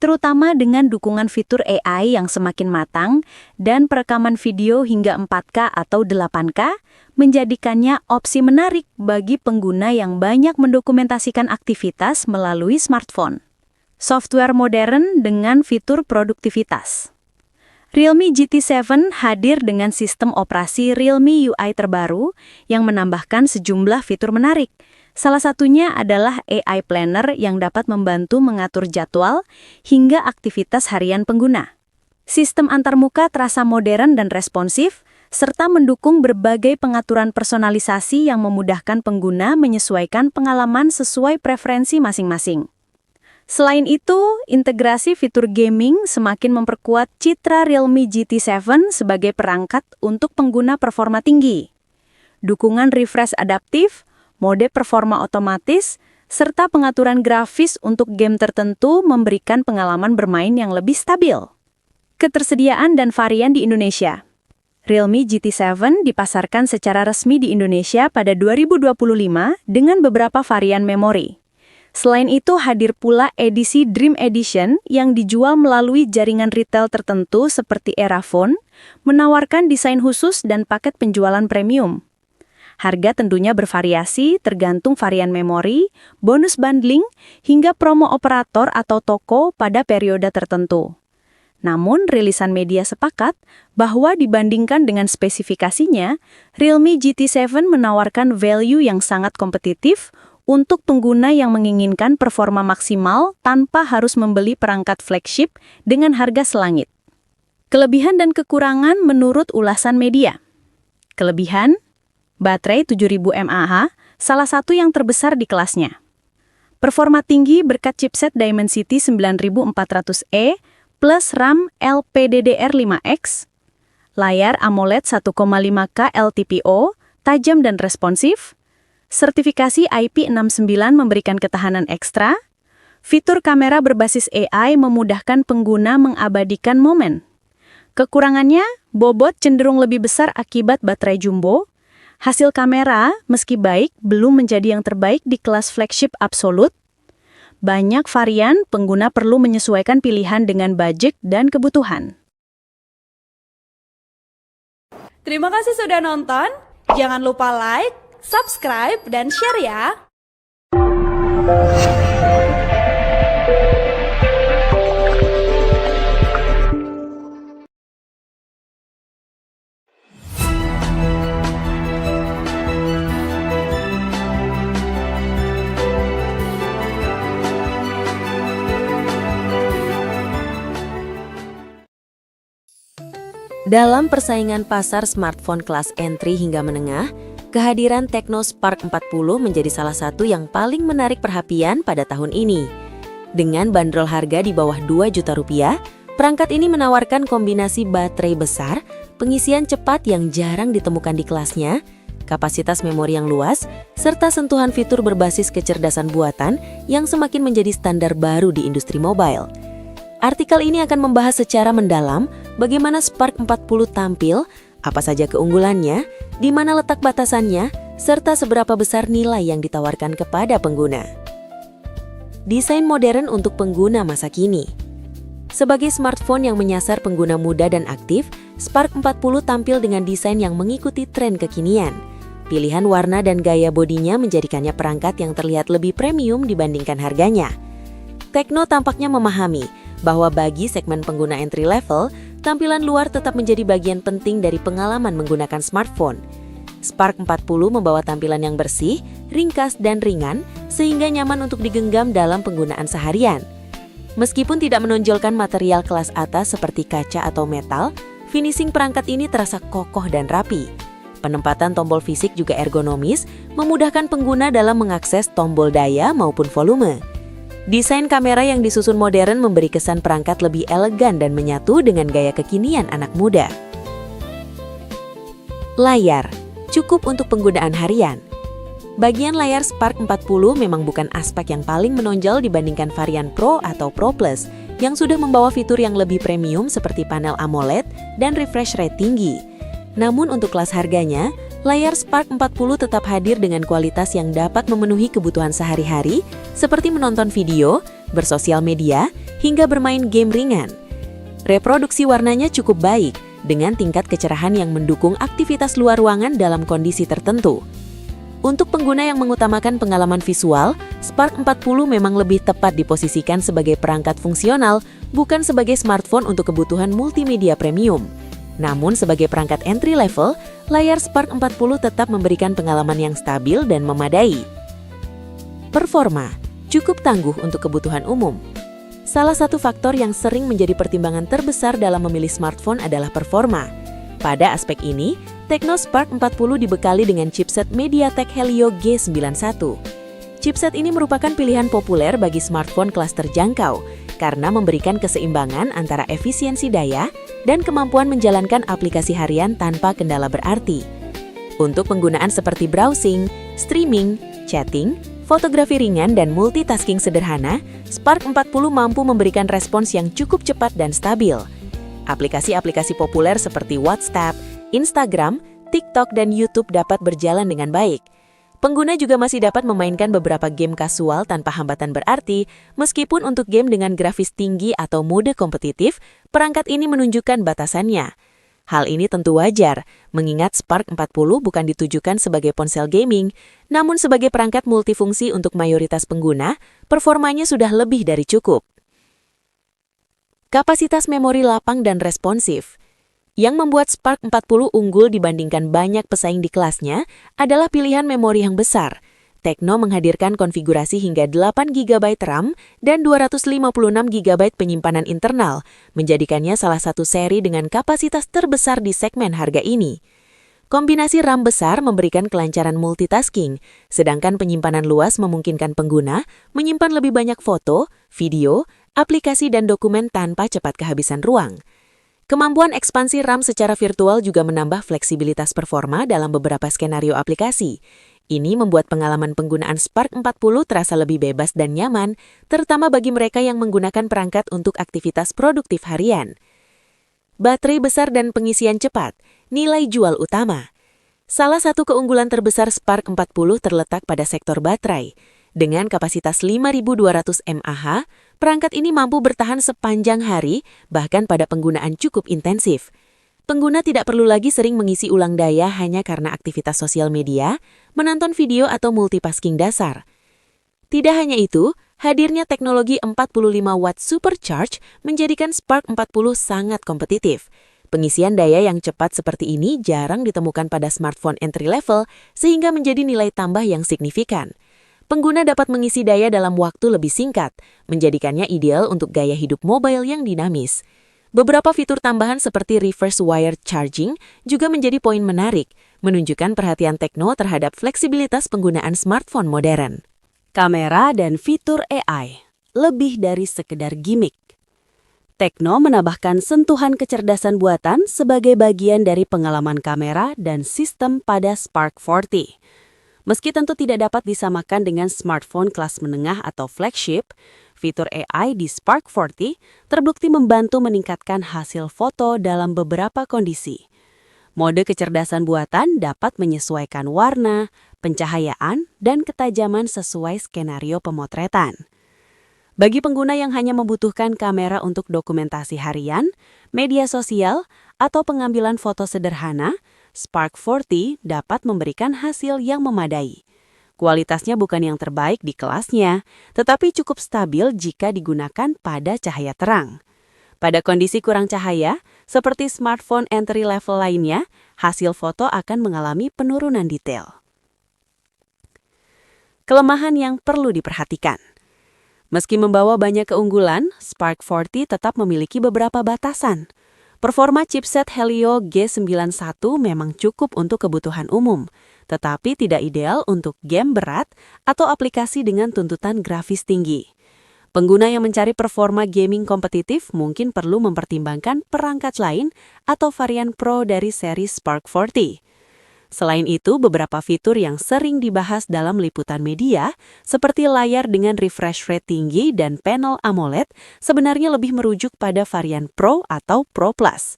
terutama dengan dukungan fitur AI yang semakin matang dan perekaman video hingga 4K atau 8K, menjadikannya opsi menarik bagi pengguna yang banyak mendokumentasikan aktivitas melalui smartphone. Software modern dengan fitur produktivitas. Realme GT7 hadir dengan sistem operasi Realme UI terbaru yang menambahkan sejumlah fitur menarik. Salah satunya adalah AI Planner yang dapat membantu mengatur jadwal hingga aktivitas harian pengguna. Sistem antarmuka terasa modern dan responsif, serta mendukung berbagai pengaturan personalisasi yang memudahkan pengguna menyesuaikan pengalaman sesuai preferensi masing-masing. Selain itu, integrasi fitur gaming semakin memperkuat citra Realme GT7 sebagai perangkat untuk pengguna performa tinggi. Dukungan refresh adaptif, mode performa otomatis, serta pengaturan grafis untuk game tertentu memberikan pengalaman bermain yang lebih stabil. Ketersediaan dan varian di Indonesia. Realme GT7 dipasarkan secara resmi di Indonesia pada 2025 dengan beberapa varian memori. Selain itu hadir pula edisi Dream Edition yang dijual melalui jaringan retail tertentu seperti Erafone, menawarkan desain khusus dan paket penjualan premium. Harga tentunya bervariasi tergantung varian memori, bonus bundling, hingga promo operator atau toko pada periode tertentu. Namun, rilisan media sepakat bahwa dibandingkan dengan spesifikasinya, Realme GT7 menawarkan value yang sangat kompetitif untuk pengguna yang menginginkan performa maksimal tanpa harus membeli perangkat flagship dengan harga selangit. Kelebihan dan kekurangan menurut ulasan media. Kelebihan, baterai 7000 mAh, salah satu yang terbesar di kelasnya. Performa tinggi berkat chipset Dimensity 9400E, plus RAM LPDDR5X, layar AMOLED 1,5K LTPO, tajam dan responsif, sertifikasi IP69 memberikan ketahanan ekstra, fitur kamera berbasis AI memudahkan pengguna mengabadikan momen. Kekurangannya, bobot cenderung lebih besar akibat baterai jumbo. Hasil kamera, meski baik, belum menjadi yang terbaik di kelas flagship absolut. Banyak varian, pengguna perlu menyesuaikan pilihan dengan budget dan kebutuhan. Terima kasih sudah nonton. Jangan lupa like, subscribe, dan share ya. Dalam persaingan pasar smartphone kelas entry hingga menengah, kehadiran Tecno Spark 40 menjadi salah satu yang paling menarik perhatian pada tahun ini. Dengan bandrol harga di bawah 2 juta rupiah, perangkat ini menawarkan kombinasi baterai besar, pengisian cepat yang jarang ditemukan di kelasnya, kapasitas memori yang luas, serta sentuhan fitur berbasis kecerdasan buatan yang semakin menjadi standar baru di industri mobile. Artikel ini akan membahas secara mendalam bagaimana Spark 40 tampil, apa saja keunggulannya, di mana letak batasannya, serta seberapa besar nilai yang ditawarkan kepada pengguna. Desain modern untuk pengguna masa kini. Sebagai smartphone yang menyasar pengguna muda dan aktif, Spark 40 tampil dengan desain yang mengikuti tren kekinian. Pilihan warna dan gaya bodinya menjadikannya perangkat yang terlihat lebih premium dibandingkan harganya. Tecno tampaknya memahami bahwa bagi segmen pengguna entry level, tampilan luar tetap menjadi bagian penting dari pengalaman menggunakan smartphone. Spark 40 membawa tampilan yang bersih, ringkas, dan ringan, sehingga nyaman untuk digenggam dalam penggunaan seharian. Meskipun tidak menonjolkan material kelas atas seperti kaca atau metal, finishing perangkat ini terasa kokoh dan rapi. Penempatan tombol fisik juga ergonomis, memudahkan pengguna dalam mengakses tombol daya maupun volume. Desain kamera yang disusun modern memberi kesan perangkat lebih elegan dan menyatu dengan gaya kekinian anak muda. Layar, cukup untuk penggunaan harian. Bagian layar Spark 40 memang bukan aspek yang paling menonjol dibandingkan varian Pro atau Pro Plus yang sudah membawa fitur yang lebih premium seperti panel AMOLED dan refresh rate tinggi. Namun untuk kelas harganya, layar Spark 40 tetap hadir dengan kualitas yang dapat memenuhi kebutuhan sehari-hari seperti menonton video, bersosial media, hingga bermain game ringan. Reproduksi warnanya cukup baik dengan tingkat kecerahan yang mendukung aktivitas luar ruangan dalam kondisi tertentu. Untuk pengguna yang mengutamakan pengalaman visual, Spark 40 memang lebih tepat diposisikan sebagai perangkat fungsional, bukan sebagai smartphone untuk kebutuhan multimedia premium. Namun sebagai perangkat entry level, layar Spark 40 tetap memberikan pengalaman yang stabil dan memadai. Performa, cukup tangguh untuk kebutuhan umum. Salah satu faktor yang sering menjadi pertimbangan terbesar dalam memilih smartphone adalah performa. Pada aspek ini, Tecno Spark 40 dibekali dengan chipset MediaTek Helio G91. Chipset ini merupakan pilihan populer bagi smartphone kelas terjangkau karena memberikan keseimbangan antara efisiensi daya dan kemampuan menjalankan aplikasi harian tanpa kendala berarti. Untuk penggunaan seperti browsing, streaming, chatting, fotografi ringan dan multitasking sederhana, Spark 40 mampu memberikan respons yang cukup cepat dan stabil. Aplikasi-aplikasi populer seperti WhatsApp, Instagram, TikTok, dan YouTube dapat berjalan dengan baik. Pengguna juga masih dapat memainkan beberapa game kasual tanpa hambatan berarti, meskipun untuk game dengan grafis tinggi atau mode kompetitif, perangkat ini menunjukkan batasannya. Hal ini tentu wajar, mengingat Spark 40 bukan ditujukan sebagai ponsel gaming, namun sebagai perangkat multifungsi untuk mayoritas pengguna, performanya sudah lebih dari cukup. Kapasitas memori lapang dan responsif. Yang membuat Spark 40 unggul dibandingkan banyak pesaing di kelasnya adalah pilihan memori yang besar. Tecno menghadirkan konfigurasi hingga 8 GB RAM dan 256 GB penyimpanan internal, menjadikannya salah satu seri dengan kapasitas terbesar di segmen harga ini. Kombinasi RAM besar memberikan kelancaran multitasking, sedangkan penyimpanan luas memungkinkan pengguna menyimpan lebih banyak foto, video, aplikasi dan dokumen tanpa cepat kehabisan ruang. Kemampuan ekspansi RAM secara virtual juga menambah fleksibilitas performa dalam beberapa skenario aplikasi. Ini membuat pengalaman penggunaan Spark 40 terasa lebih bebas dan nyaman, terutama bagi mereka yang menggunakan perangkat untuk aktivitas produktif harian. Baterai besar dan pengisian cepat, nilai jual utama. Salah satu keunggulan terbesar Spark 40 terletak pada sektor baterai. Dengan kapasitas 5.200 mAh, perangkat ini mampu bertahan sepanjang hari, bahkan pada penggunaan cukup intensif. Pengguna tidak perlu lagi sering mengisi ulang daya hanya karena aktivitas sosial media, menonton video atau multitasking dasar. Tidak hanya itu, hadirnya teknologi 45 watt supercharge menjadikan Spark 40 sangat kompetitif. Pengisian daya yang cepat seperti ini jarang ditemukan pada smartphone entry level, sehingga menjadi nilai tambah yang signifikan. Pengguna dapat mengisi daya dalam waktu lebih singkat, menjadikannya ideal untuk gaya hidup mobile yang dinamis. Beberapa fitur tambahan seperti reverse wire charging juga menjadi poin menarik, menunjukkan perhatian Tecno terhadap fleksibilitas penggunaan smartphone modern. Kamera dan fitur AI, lebih dari sekedar gimmick. Tecno menambahkan sentuhan kecerdasan buatan sebagai bagian dari pengalaman kamera dan sistem pada Spark 40. Meski tentu tidak dapat disamakan dengan smartphone kelas menengah atau flagship, fitur AI di Spark 40 terbukti membantu meningkatkan hasil foto dalam beberapa kondisi. Mode kecerdasan buatan dapat menyesuaikan warna, pencahayaan, dan ketajaman sesuai skenario pemotretan. Bagi pengguna yang hanya membutuhkan kamera untuk dokumentasi harian, media sosial, atau pengambilan foto sederhana, Spark 40 dapat memberikan hasil yang memadai. Kualitasnya bukan yang terbaik di kelasnya, tetapi cukup stabil jika digunakan pada cahaya terang. Pada kondisi kurang cahaya, seperti smartphone entry level lainnya, hasil foto akan mengalami penurunan detail. Kelemahan yang perlu diperhatikan. Meski membawa banyak keunggulan, Spark 40 tetap memiliki beberapa batasan. Performa chipset Helio G91 memang cukup untuk kebutuhan umum, tetapi tidak ideal untuk game berat atau aplikasi dengan tuntutan grafis tinggi. Pengguna yang mencari performa gaming kompetitif mungkin perlu mempertimbangkan perangkat lain atau varian Pro dari seri Spark 40. Selain itu, beberapa fitur yang sering dibahas dalam liputan media, seperti layar dengan refresh rate tinggi dan panel AMOLED, sebenarnya lebih merujuk pada varian Pro atau Pro Plus.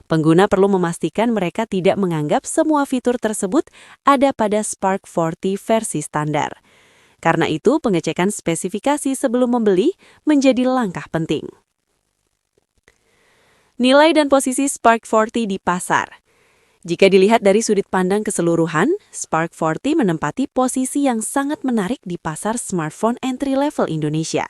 Pengguna perlu memastikan mereka tidak menganggap semua fitur tersebut ada pada Spark 40 versi standar. Karena itu, pengecekan spesifikasi sebelum membeli menjadi langkah penting. Nilai dan posisi Spark 40 di pasar. Jika dilihat dari sudut pandang keseluruhan, Spark 40 menempati posisi yang sangat menarik di pasar smartphone entry-level Indonesia.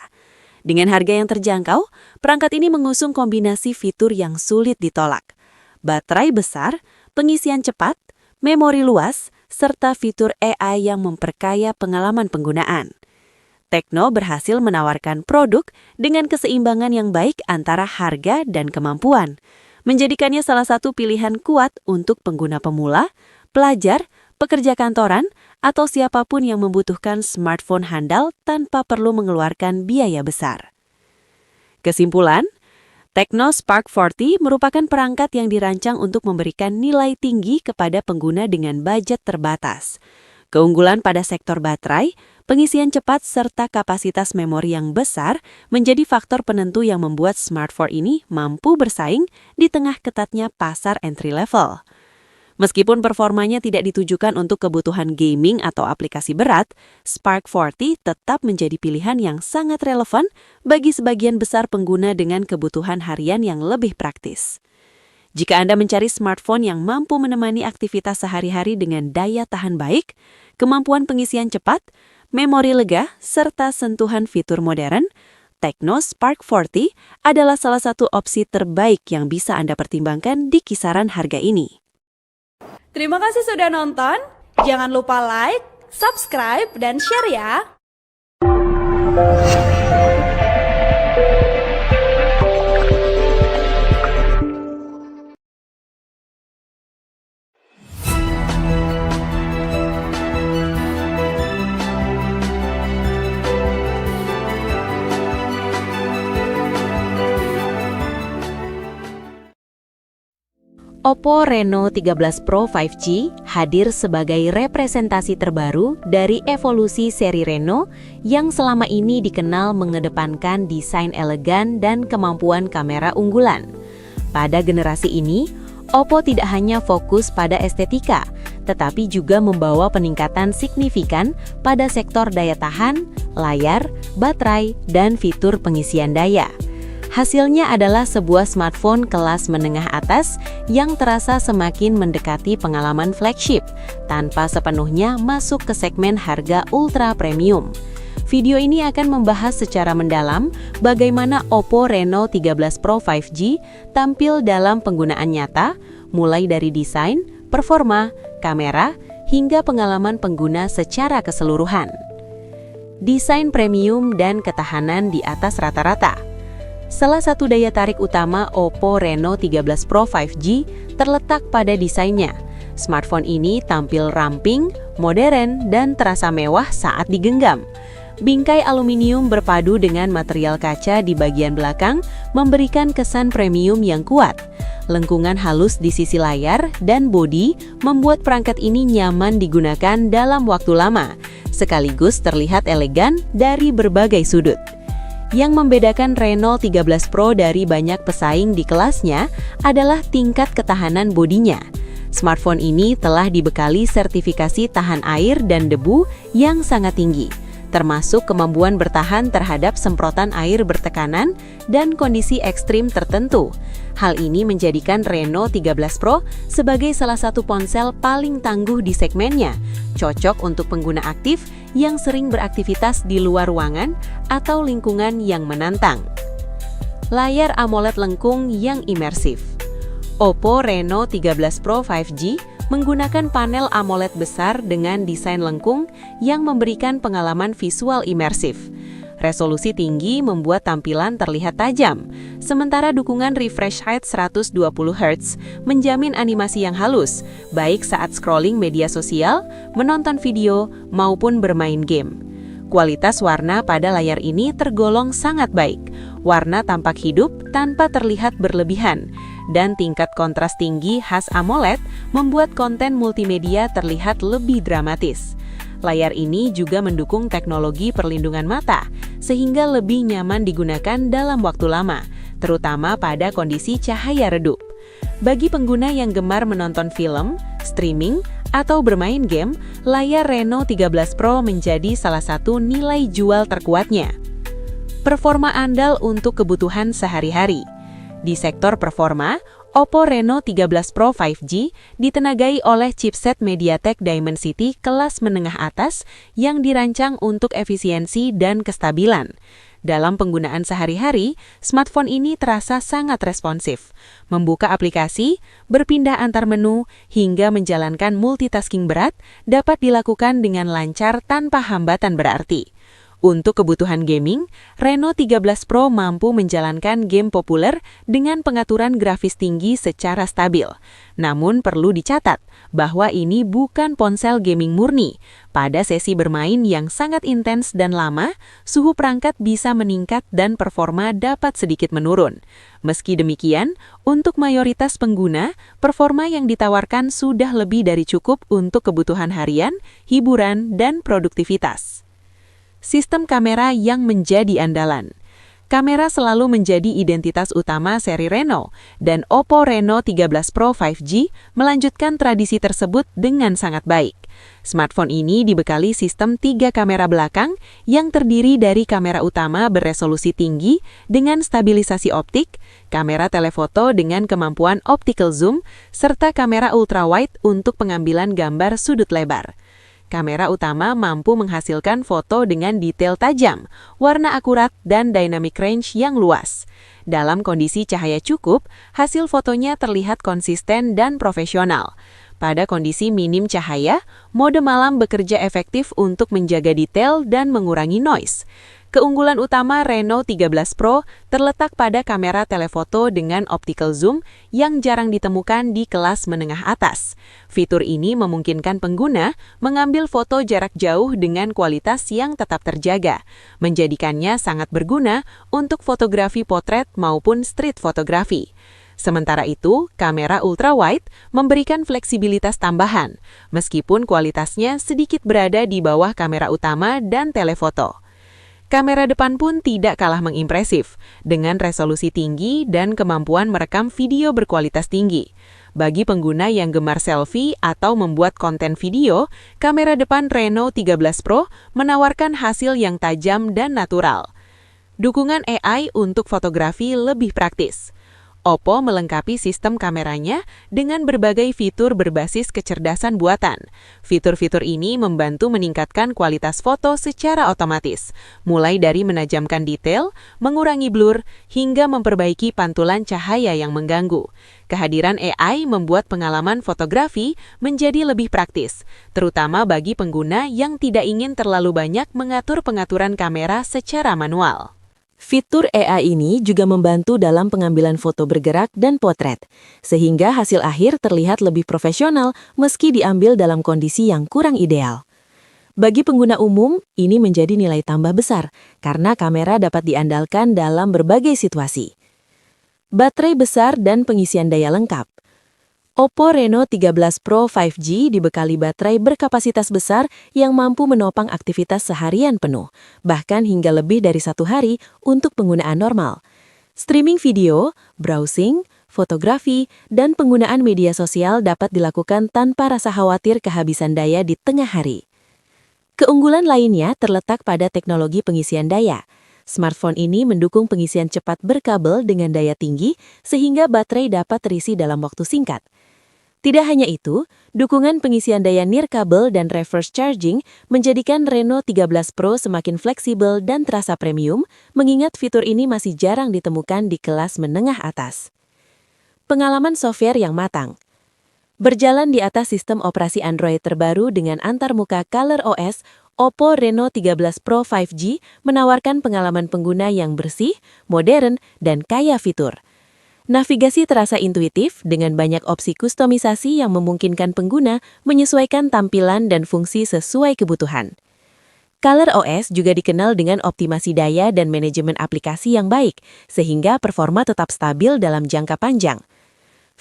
Dengan harga yang terjangkau, perangkat ini mengusung kombinasi fitur yang sulit ditolak. Baterai besar, pengisian cepat, memori luas, serta fitur AI yang memperkaya pengalaman penggunaan. Tecno berhasil menawarkan produk dengan keseimbangan yang baik antara harga dan kemampuan, menjadikannya salah satu pilihan kuat untuk pengguna pemula, pelajar, pekerja kantoran, atau siapapun yang membutuhkan smartphone handal tanpa perlu mengeluarkan biaya besar. Kesimpulan, Tecno Spark 40 merupakan perangkat yang dirancang untuk memberikan nilai tinggi kepada pengguna dengan budget terbatas. Keunggulan pada sektor baterai, pengisian cepat serta kapasitas memori yang besar menjadi faktor penentu yang membuat smartphone ini mampu bersaing di tengah ketatnya pasar entry level. Meskipun performanya tidak ditujukan untuk kebutuhan gaming atau aplikasi berat, Spark 40 tetap menjadi pilihan yang sangat relevan bagi sebagian besar pengguna dengan kebutuhan harian yang lebih praktis. Jika Anda mencari smartphone yang mampu menemani aktivitas sehari-hari dengan daya tahan baik, kemampuan pengisian cepat, memori lega, serta sentuhan fitur modern, Tecno Spark 40 adalah salah satu opsi terbaik yang bisa Anda pertimbangkan di kisaran harga ini. Terima kasih sudah nonton. Jangan lupa like, subscribe, dan share ya. Oppo Reno 13 Pro 5G hadir sebagai representasi terbaru dari evolusi seri Reno yang selama ini dikenal mengedepankan desain elegan dan kemampuan kamera unggulan. Pada generasi ini, Oppo tidak hanya fokus pada estetika, tetapi juga membawa peningkatan signifikan pada sektor daya tahan, layar, baterai, dan fitur pengisian daya. Hasilnya adalah sebuah smartphone kelas menengah atas yang terasa semakin mendekati pengalaman flagship, tanpa sepenuhnya masuk ke segmen harga ultra premium. Video ini akan membahas secara mendalam bagaimana Oppo Reno 13 Pro 5G tampil dalam penggunaan nyata, mulai dari desain, performa, kamera, hingga pengalaman pengguna secara keseluruhan. Desain premium dan ketahanan di atas rata-rata. Salah satu daya tarik utama Oppo Reno 13 Pro 5G terletak pada desainnya. Smartphone ini tampil ramping, modern, dan terasa mewah saat digenggam. Bingkai aluminium berpadu dengan material kaca di bagian belakang memberikan kesan premium yang kuat. Lengkungan halus di sisi layar dan bodi membuat perangkat ini nyaman digunakan dalam waktu lama, sekaligus terlihat elegan dari berbagai sudut. Yang membedakan Reno 13 Pro dari banyak pesaing di kelasnya adalah tingkat ketahanan bodinya. Smartphone ini telah dibekali sertifikasi tahan air dan debu yang sangat tinggi, termasuk kemampuan bertahan terhadap semprotan air bertekanan dan kondisi ekstrim tertentu. Hal ini menjadikan Reno 13 Pro sebagai salah satu ponsel paling tangguh di segmennya, cocok untuk pengguna aktif yang sering beraktivitas di luar ruangan atau lingkungan yang menantang. Layar AMOLED lengkung yang imersif. Oppo Reno 13 Pro 5G menggunakan panel AMOLED besar dengan desain lengkung yang memberikan pengalaman visual imersif. Resolusi tinggi membuat tampilan terlihat tajam, sementara dukungan refresh rate 120 Hz menjamin animasi yang halus, baik saat scrolling media sosial, menonton video, maupun bermain game. Kualitas warna pada layar ini tergolong sangat baik. Warna tampak hidup tanpa terlihat berlebihan, dan tingkat kontras tinggi khas AMOLED membuat konten multimedia terlihat lebih dramatis. Layar ini juga mendukung teknologi perlindungan mata, sehingga lebih nyaman digunakan dalam waktu lama, terutama pada kondisi cahaya redup. Bagi pengguna yang gemar menonton film, streaming, atau bermain game, layar Reno 13 Pro menjadi salah satu nilai jual terkuatnya. Performa andal untuk kebutuhan sehari-hari. Di sektor performa, Oppo Reno 13 Pro 5G ditenagai oleh chipset MediaTek Dimensity kelas menengah atas yang dirancang untuk efisiensi dan kestabilan. Dalam penggunaan sehari-hari, smartphone ini terasa sangat responsif. Membuka aplikasi, berpindah antar menu, hingga menjalankan multitasking berat dapat dilakukan dengan lancar tanpa hambatan berarti. Untuk kebutuhan gaming, Reno 13 Pro mampu menjalankan game populer dengan pengaturan grafis tinggi secara stabil. Namun perlu dicatat bahwa ini bukan ponsel gaming murni. Pada sesi bermain yang sangat intens dan lama, suhu perangkat bisa meningkat dan performa dapat sedikit menurun. Meski demikian, untuk mayoritas pengguna, performa yang ditawarkan sudah lebih dari cukup untuk kebutuhan harian, hiburan, dan produktivitas. Sistem kamera yang menjadi andalan. Kamera selalu menjadi identitas utama seri Reno, dan Oppo Reno 13 Pro 5G melanjutkan tradisi tersebut dengan sangat baik. Smartphone ini dibekali sistem 3 kamera belakang yang terdiri dari kamera utama beresolusi tinggi dengan stabilisasi optik, kamera telefoto dengan kemampuan optical zoom, serta kamera ultrawide untuk pengambilan gambar sudut lebar. Kamera utama mampu menghasilkan foto dengan detail tajam, warna akurat, dan dynamic range yang luas. Dalam kondisi cahaya cukup, hasil fotonya terlihat konsisten dan profesional. Pada kondisi minim cahaya, mode malam bekerja efektif untuk menjaga detail dan mengurangi noise. Keunggulan utama Reno 13 Pro terletak pada kamera telefoto dengan optical zoom yang jarang ditemukan di kelas menengah atas. Fitur ini memungkinkan pengguna mengambil foto jarak jauh dengan kualitas yang tetap terjaga, menjadikannya sangat berguna untuk fotografi potret maupun street fotografi. Sementara itu, kamera ultrawide memberikan fleksibilitas tambahan, meskipun kualitasnya sedikit berada di bawah kamera utama dan telefoto. Kamera depan pun tidak kalah mengimpresif, dengan resolusi tinggi dan kemampuan merekam video berkualitas tinggi. Bagi pengguna yang gemar selfie atau membuat konten video, kamera depan Reno 13 Pro menawarkan hasil yang tajam dan natural. Dukungan AI untuk fotografi lebih praktis. Oppo melengkapi sistem kameranya dengan berbagai fitur berbasis kecerdasan buatan. Fitur-fitur ini membantu meningkatkan kualitas foto secara otomatis, mulai dari menajamkan detail, mengurangi blur, hingga memperbaiki pantulan cahaya yang mengganggu. Kehadiran AI membuat pengalaman fotografi menjadi lebih praktis, terutama bagi pengguna yang tidak ingin terlalu banyak mengatur pengaturan kamera secara manual. Fitur AI ini juga membantu dalam pengambilan foto bergerak dan potret, sehingga hasil akhir terlihat lebih profesional meski diambil dalam kondisi yang kurang ideal. Bagi pengguna umum, ini menjadi nilai tambah besar, karena kamera dapat diandalkan dalam berbagai situasi. Baterai besar dan pengisian daya lengkap. Oppo Reno 13 Pro 5G dibekali baterai berkapasitas besar yang mampu menopang aktivitas seharian penuh, bahkan hingga lebih dari 1 hari untuk penggunaan normal. Streaming video, browsing, fotografi, dan penggunaan media sosial dapat dilakukan tanpa rasa khawatir kehabisan daya di tengah hari. Keunggulan lainnya terletak pada teknologi pengisian daya. Smartphone ini mendukung pengisian cepat berkabel dengan daya tinggi sehingga baterai dapat terisi dalam waktu singkat. Tidak hanya itu, dukungan pengisian daya nirkabel dan reverse charging menjadikan Reno 13 Pro semakin fleksibel dan terasa premium, mengingat fitur ini masih jarang ditemukan di kelas menengah atas. Pengalaman software yang matang. Berjalan di atas sistem operasi Android terbaru dengan antarmuka ColorOS, Oppo Reno 13 Pro 5G menawarkan pengalaman pengguna yang bersih, modern, dan kaya fitur. Navigasi terasa intuitif dengan banyak opsi kustomisasi yang memungkinkan pengguna menyesuaikan tampilan dan fungsi sesuai kebutuhan. ColorOS juga dikenal dengan optimasi daya dan manajemen aplikasi yang baik, sehingga performa tetap stabil dalam jangka panjang.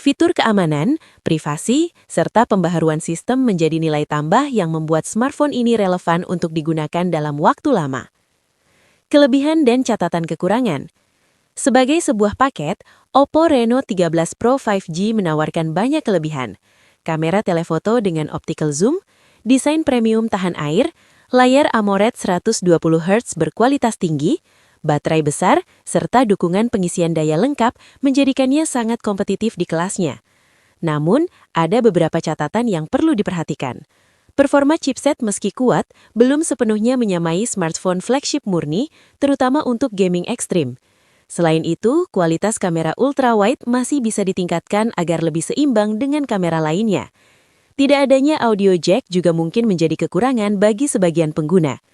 Fitur keamanan, privasi, serta pembaharuan sistem menjadi nilai tambah yang membuat smartphone ini relevan untuk digunakan dalam waktu lama. Kelebihan dan catatan kekurangan. Sebagai sebuah paket, Oppo Reno 13 Pro 5G menawarkan banyak kelebihan. Kamera telefoto dengan optical zoom, desain premium tahan air, layar AMOLED 120Hz berkualitas tinggi, baterai besar, serta dukungan pengisian daya lengkap menjadikannya sangat kompetitif di kelasnya. Namun, ada beberapa catatan yang perlu diperhatikan. Performa chipset meski kuat, belum sepenuhnya menyamai smartphone flagship murni, terutama untuk gaming ekstrim. Selain itu, kualitas kamera ultrawide masih bisa ditingkatkan agar lebih seimbang dengan kamera lainnya. Tidak adanya audio jack juga mungkin menjadi kekurangan bagi sebagian pengguna.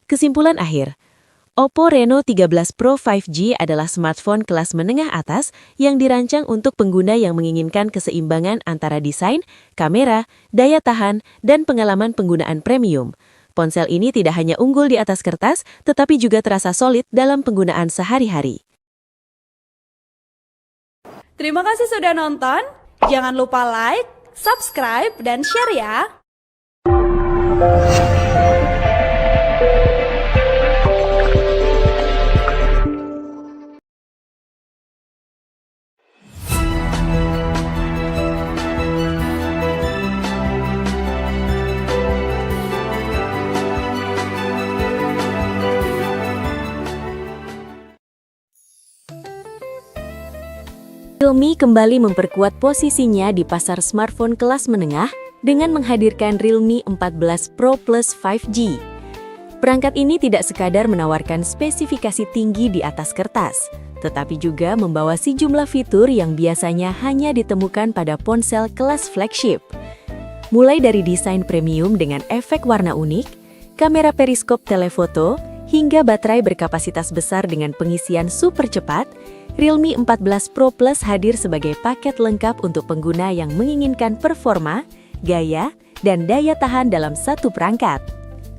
Kesimpulan akhir, Oppo Reno 13 Pro 5G adalah smartphone kelas menengah atas yang dirancang untuk pengguna yang menginginkan keseimbangan antara desain, kamera, daya tahan, dan pengalaman penggunaan premium. Ponsel ini tidak hanya unggul di atas kertas, tetapi juga terasa solid dalam penggunaan sehari-hari. Terima kasih sudah nonton. Jangan lupa like, subscribe, dan share ya! Realme kembali memperkuat posisinya di pasar smartphone kelas menengah dengan menghadirkan Realme 14 Pro Plus 5G. Perangkat ini tidak sekadar menawarkan spesifikasi tinggi di atas kertas, tetapi juga membawa sejumlah fitur yang biasanya hanya ditemukan pada ponsel kelas flagship. Mulai dari desain premium dengan efek warna unik, kamera periskop telefoto, hingga baterai berkapasitas besar dengan pengisian super cepat, Realme 14 Pro Plus hadir sebagai paket lengkap untuk pengguna yang menginginkan performa, gaya, dan daya tahan dalam satu perangkat.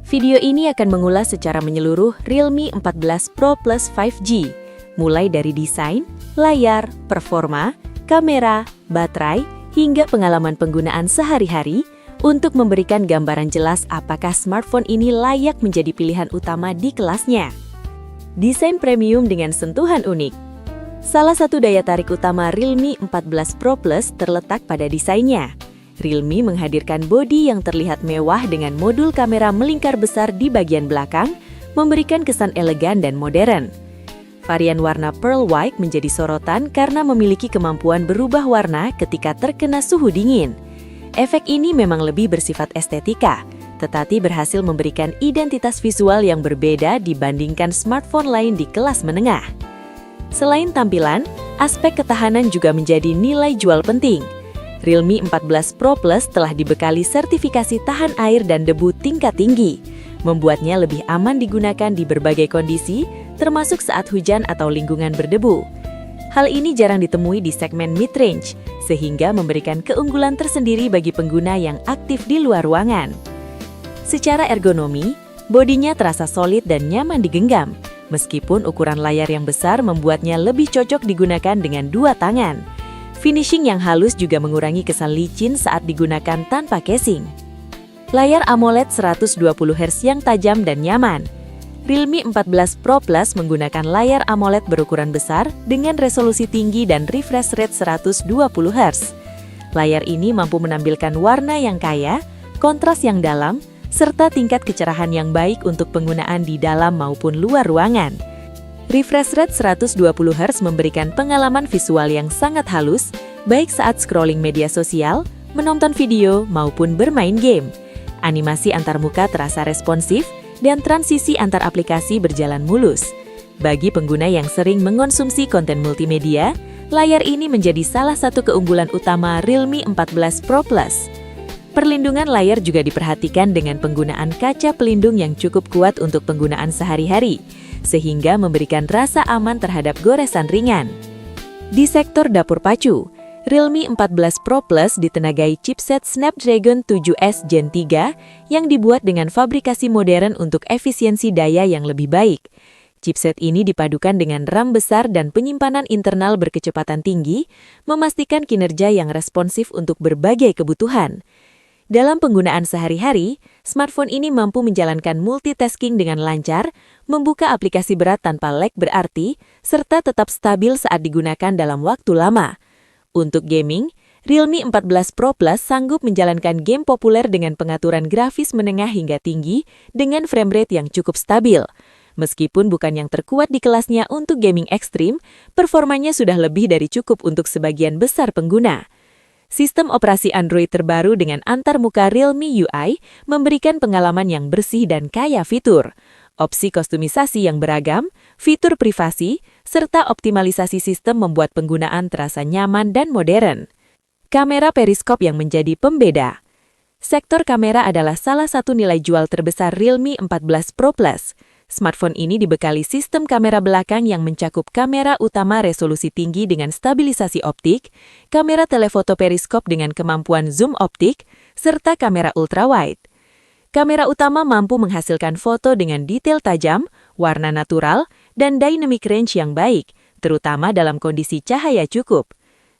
Video ini akan mengulas secara menyeluruh Realme 14 Pro Plus 5G, mulai dari desain, layar, performa, kamera, baterai, hingga pengalaman penggunaan sehari-hari untuk memberikan gambaran jelas apakah smartphone ini layak menjadi pilihan utama di kelasnya. Desain premium dengan sentuhan unik. Salah satu daya tarik utama Realme 14 Pro Plus terletak pada desainnya. Realme menghadirkan bodi yang terlihat mewah dengan modul kamera melingkar besar di bagian belakang, memberikan kesan elegan dan modern. Varian warna Pearl White menjadi sorotan karena memiliki kemampuan berubah warna ketika terkena suhu dingin. Efek ini memang lebih bersifat estetika, tetapi berhasil memberikan identitas visual yang berbeda dibandingkan smartphone lain di kelas menengah. Selain tampilan, aspek ketahanan juga menjadi nilai jual penting. Realme 14 Pro Plus telah dibekali sertifikasi tahan air dan debu tingkat tinggi, membuatnya lebih aman digunakan di berbagai kondisi, termasuk saat hujan atau lingkungan berdebu. Hal ini jarang ditemui di segmen mid-range, sehingga memberikan keunggulan tersendiri bagi pengguna yang aktif di luar ruangan. Secara ergonomi, bodinya terasa solid dan nyaman digenggam, meskipun ukuran layar yang besar membuatnya lebih cocok digunakan dengan dua tangan. Finishing yang halus juga mengurangi kesan licin saat digunakan tanpa casing. Layar AMOLED 120Hz yang tajam dan nyaman. Realme 14 Pro Plus menggunakan layar AMOLED berukuran besar dengan resolusi tinggi dan refresh rate 120Hz. Layar ini mampu menampilkan warna yang kaya, kontras yang dalam, serta tingkat kecerahan yang baik untuk penggunaan di dalam maupun luar ruangan. Refresh rate 120Hz memberikan pengalaman visual yang sangat halus, baik saat scrolling media sosial, menonton video, maupun bermain game. Animasi antarmuka terasa responsif, dan transisi antar aplikasi berjalan mulus. Bagi pengguna yang sering mengonsumsi konten multimedia, layar ini menjadi salah satu keunggulan utama Realme 14 Pro Plus. Perlindungan layar juga diperhatikan dengan penggunaan kaca pelindung yang cukup kuat untuk penggunaan sehari-hari, sehingga memberikan rasa aman terhadap goresan ringan. Di sektor dapur pacu, Realme 14 Pro Plus ditenagai chipset Snapdragon 7S Gen 3 yang dibuat dengan fabrikasi modern untuk efisiensi daya yang lebih baik. Chipset ini dipadukan dengan RAM besar dan penyimpanan internal berkecepatan tinggi, memastikan kinerja yang responsif untuk berbagai kebutuhan. Dalam penggunaan sehari-hari, smartphone ini mampu menjalankan multitasking dengan lancar, membuka aplikasi berat tanpa lag berarti, serta tetap stabil saat digunakan dalam waktu lama. Untuk gaming, Realme 14 Pro Plus sanggup menjalankan game populer dengan pengaturan grafis menengah hingga tinggi dengan frame rate yang cukup stabil. Meskipun bukan yang terkuat di kelasnya untuk gaming ekstrim, performanya sudah lebih dari cukup untuk sebagian besar pengguna. Sistem operasi Android terbaru dengan antarmuka Realme UI memberikan pengalaman yang bersih dan kaya fitur. Opsi kostumisasi yang beragam, fitur privasi, serta optimalisasi sistem membuat penggunaan terasa nyaman dan modern. Kamera periskop yang menjadi pembeda. Sektor kamera adalah salah satu nilai jual terbesar Realme 14 Pro Plus. Smartphone ini dibekali sistem kamera belakang yang mencakup kamera utama resolusi tinggi dengan stabilisasi optik, kamera telefoto periskop dengan kemampuan zoom optik, serta kamera ultrawide. Kamera utama mampu menghasilkan foto dengan detail tajam, warna natural, dan dynamic range yang baik, terutama dalam kondisi cahaya cukup.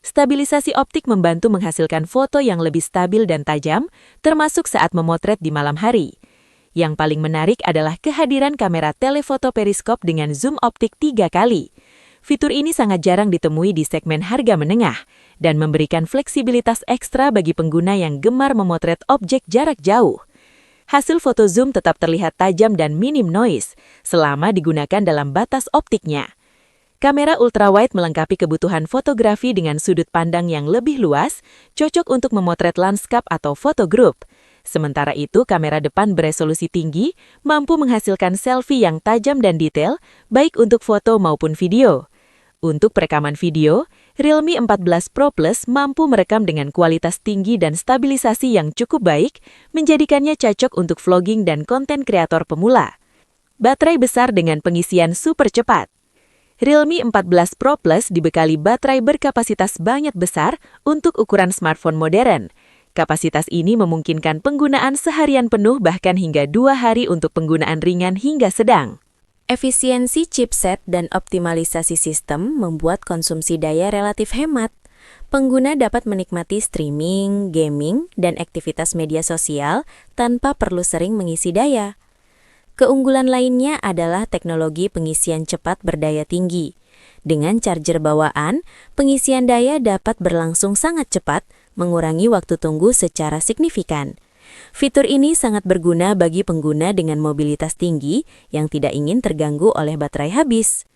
Stabilisasi optik membantu menghasilkan foto yang lebih stabil dan tajam, termasuk saat memotret di malam hari. Yang paling menarik adalah kehadiran kamera telefoto periskop dengan zoom optik 3 kali. Fitur ini sangat jarang ditemui di segmen harga menengah dan memberikan fleksibilitas ekstra bagi pengguna yang gemar memotret objek jarak jauh. Hasil foto zoom tetap terlihat tajam dan minim noise selama digunakan dalam batas optiknya. Kamera ultrawide melengkapi kebutuhan fotografi dengan sudut pandang yang lebih luas, cocok untuk memotret lanskap atau foto grup. Sementara itu, kamera depan beresolusi tinggi mampu menghasilkan selfie yang tajam dan detail, baik untuk foto maupun video. Untuk perekaman video, Realme 14 Pro Plus mampu merekam dengan kualitas tinggi dan stabilisasi yang cukup baik, menjadikannya cocok untuk vlogging dan konten kreator pemula. Baterai besar dengan pengisian super cepat. Realme 14 Pro Plus dibekali baterai berkapasitas banyak besar untuk ukuran smartphone modern. Kapasitas ini memungkinkan penggunaan seharian penuh bahkan hingga 2 hari untuk penggunaan ringan hingga sedang. Efisiensi chipset dan optimalisasi sistem membuat konsumsi daya relatif hemat. Pengguna dapat menikmati streaming, gaming, dan aktivitas media sosial tanpa perlu sering mengisi daya. Keunggulan lainnya adalah teknologi pengisian cepat berdaya tinggi. Dengan charger bawaan, pengisian daya dapat berlangsung sangat cepat, mengurangi waktu tunggu secara signifikan. Fitur ini sangat berguna bagi pengguna dengan mobilitas tinggi yang tidak ingin terganggu oleh baterai habis.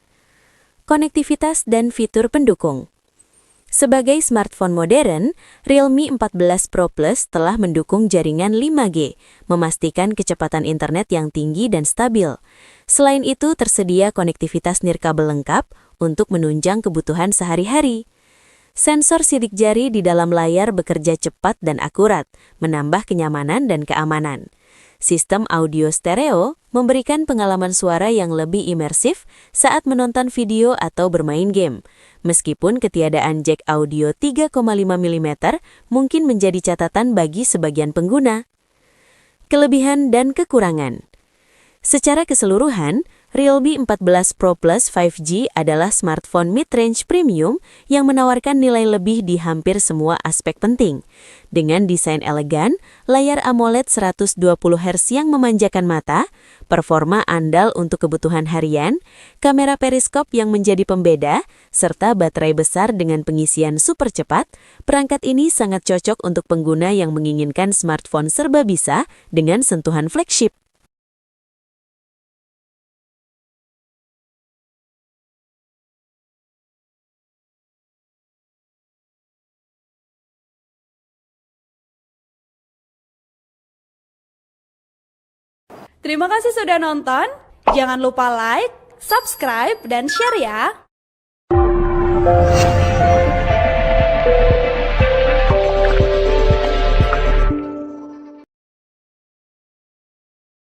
Konektivitas dan fitur pendukung. Sebagai smartphone modern, Realme 14 Pro Plus telah mendukung jaringan 5G, memastikan kecepatan internet yang tinggi dan stabil. Selain itu, tersedia konektivitas nirkabel lengkap untuk menunjang kebutuhan sehari-hari. Sensor sidik jari di dalam layar bekerja cepat dan akurat, menambah kenyamanan dan keamanan. Sistem audio stereo memberikan pengalaman suara yang lebih imersif saat menonton video atau bermain game. Meskipun ketiadaan jack audio 3,5 mm mungkin menjadi catatan bagi sebagian pengguna. Kelebihan dan kekurangan. Secara keseluruhan, Realme 14 Pro Plus 5G adalah smartphone mid-range premium yang menawarkan nilai lebih di hampir semua aspek penting. Dengan desain elegan, layar AMOLED 120 Hz yang memanjakan mata, performa andal untuk kebutuhan harian, kamera periskop yang menjadi pembeda, serta baterai besar dengan pengisian super cepat, perangkat ini sangat cocok untuk pengguna yang menginginkan smartphone serba bisa dengan sentuhan flagship. Terima kasih sudah nonton. Jangan lupa like, subscribe, dan share ya.